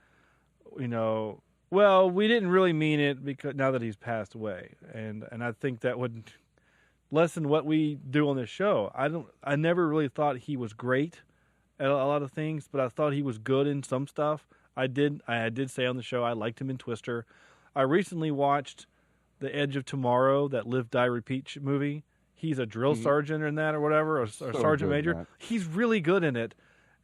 [SPEAKER 4] well, we didn't really mean it because now that he's passed away. And I think that would lessen what we do on this show. I never really thought he was great at a lot of things, but I thought he was good in some stuff. I did say on the show I liked him in Twister. I recently watched The Edge of Tomorrow, that Live, Die, Repeat movie. He's a drill sergeant in that or whatever, or sergeant major. He's really good in it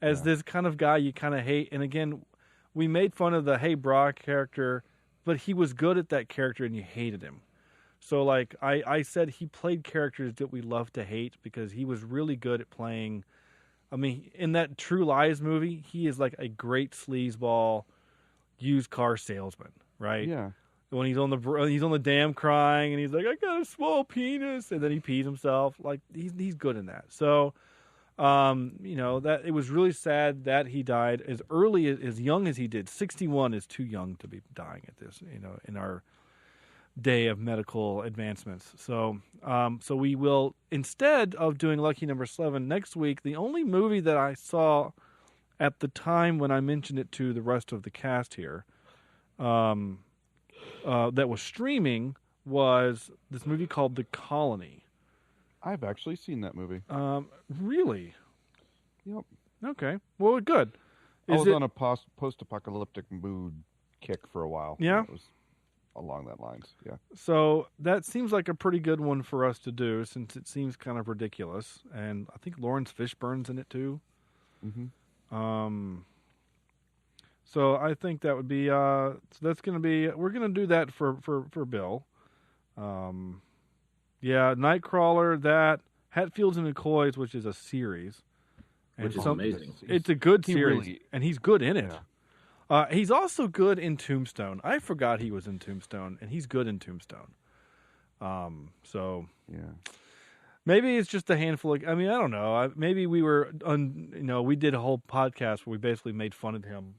[SPEAKER 4] as this kind of guy you kind of hate. And again, we made fun of the Hey Brock character, but he was good at that character and you hated him. So like I said, he played characters that we love to hate because he was really good at playing. I mean, in that True Lies movie, he is like a great sleazeball used car salesman, right?
[SPEAKER 6] Yeah.
[SPEAKER 4] When he's on the dam crying and he's like, I got a small penis, and then he pees himself. Like he's good in that. So, that it was really sad that he died as early as young as he did. 61 is too young to be dying at this, in our day of medical advancements. So we will, instead of doing Lucky Number 7 next week, the only movie that I saw at the time when I mentioned it to the rest of the cast here, that was streaming was this movie called The Colony.
[SPEAKER 6] I've actually seen that movie.
[SPEAKER 4] Really?
[SPEAKER 6] Yep.
[SPEAKER 4] Okay. Well, good.
[SPEAKER 6] I was on a post-apocalyptic mood kick for a while.
[SPEAKER 4] Yeah?
[SPEAKER 6] It was along that lines, yeah.
[SPEAKER 4] So that seems like a pretty good one for us to do since it seems kind of ridiculous. And I think Lawrence Fishburne's in it too.
[SPEAKER 6] Mm-hmm.
[SPEAKER 4] So I think that would be, so that's going to be, we're going to do that for Bill. Nightcrawler, that, Hatfields and McCoys, which is a series. And
[SPEAKER 5] Which is amazing.
[SPEAKER 4] It's a good series,
[SPEAKER 6] really,
[SPEAKER 4] and he's good in it.
[SPEAKER 6] Yeah.
[SPEAKER 4] He's also good in Tombstone. I forgot he was in Tombstone, and he's good in Tombstone. So
[SPEAKER 6] yeah.
[SPEAKER 4] maybe it's just a handful of, I don't know. Maybe we were, we did a whole podcast where we basically made fun of him.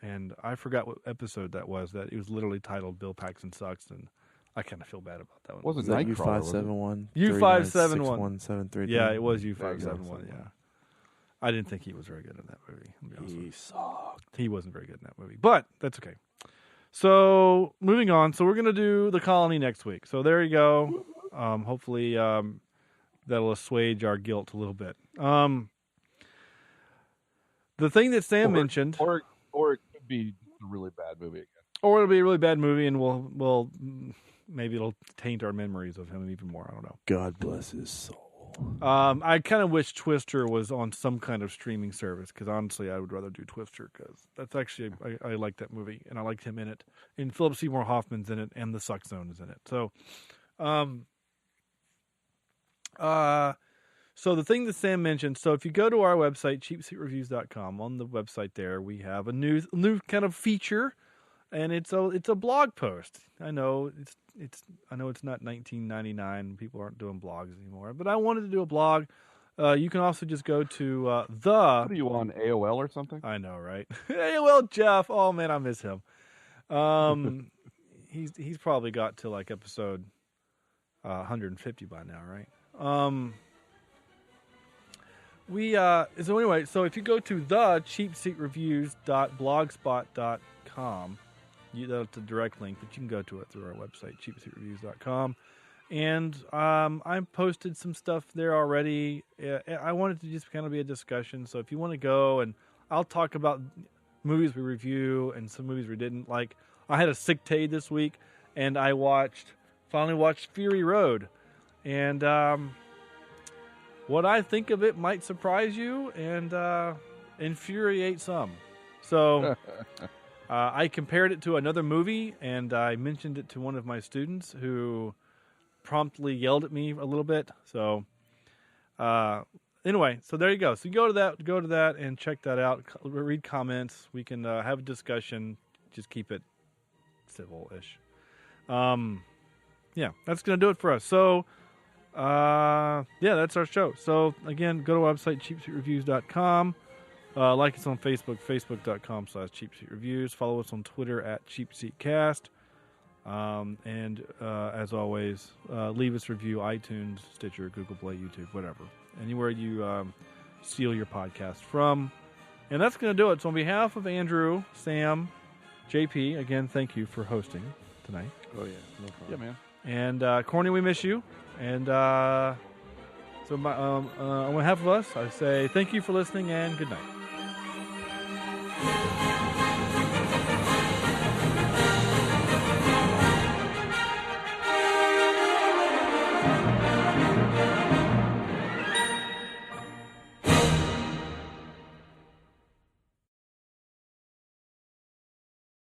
[SPEAKER 4] And I forgot what episode that was. That it was literally titled "Bill Paxton Sucks," and I kind of feel bad about that one.
[SPEAKER 6] Wasn't
[SPEAKER 7] that
[SPEAKER 6] Nightcrawler?
[SPEAKER 7] U571?
[SPEAKER 4] Yeah, it was U571. Yeah, I didn't think he was very good in that movie.
[SPEAKER 7] He sucked.
[SPEAKER 4] He wasn't very good in that movie, but that's okay. So moving on. So we're gonna do The Colony next week. So there you go. Hopefully that'll assuage our guilt a little bit. The thing that Sam mentioned,
[SPEAKER 6] or it could be a really bad movie again.
[SPEAKER 4] Or it'll be a really bad movie, and we'll maybe it'll taint our memories of him even more. I don't know.
[SPEAKER 7] God bless his soul.
[SPEAKER 4] I kind of wish Twister was on some kind of streaming service because honestly, I would rather do Twister because that's actually I like that movie and I liked him in it. And Philip Seymour Hoffman's in it, and the Suck Zone is in it. So, So the thing that Sam mentioned, so if you go to our website, cheapseatreviews.com, on the website there, we have a new kind of feature, and it's a blog post. I know it's not 1999, people aren't doing blogs anymore, but I wanted to do a blog. You can also just go to
[SPEAKER 6] What are you on, AOL or something?
[SPEAKER 4] I know, right? AOL Jeff. Oh man, I miss him. He's probably got to like episode 150 by now, right? So anyway, so if you go to the cheapseatreviews.blogspot.com, that's a direct link, but you can go to it through our website, cheapseatreviews.com. And I posted some stuff there already. I wanted to just kind of be a discussion. So if you want to go, and I'll talk about movies we review and some movies we didn't. Like, I had a sick day this week, and I finally watched Fury Road. And what I think of it might surprise you and infuriate some. So I compared it to another movie, and I mentioned it to one of my students who promptly yelled at me a little bit. So anyway, so there you go. So go to that and check that out. Read comments. We can have a discussion. Just keep it civil-ish. Yeah, that's going to do it for us. So, yeah, that's our show. So, again, go to our website, cheapseatreviews.com. Like us on Facebook, facebook.com/cheapseatreviews. Follow us on Twitter @cheapseatcast. And as always, leave us a review, iTunes, Stitcher, Google Play, YouTube, whatever. Anywhere you steal your podcast from. And that's going to do it. So on behalf of Andrew, Sam, JP, again, thank you for hosting tonight.
[SPEAKER 7] Oh, yeah. No problem.
[SPEAKER 6] Yeah, man.
[SPEAKER 4] And Corny, we miss you. And so on behalf of us, I say thank you for listening and good night.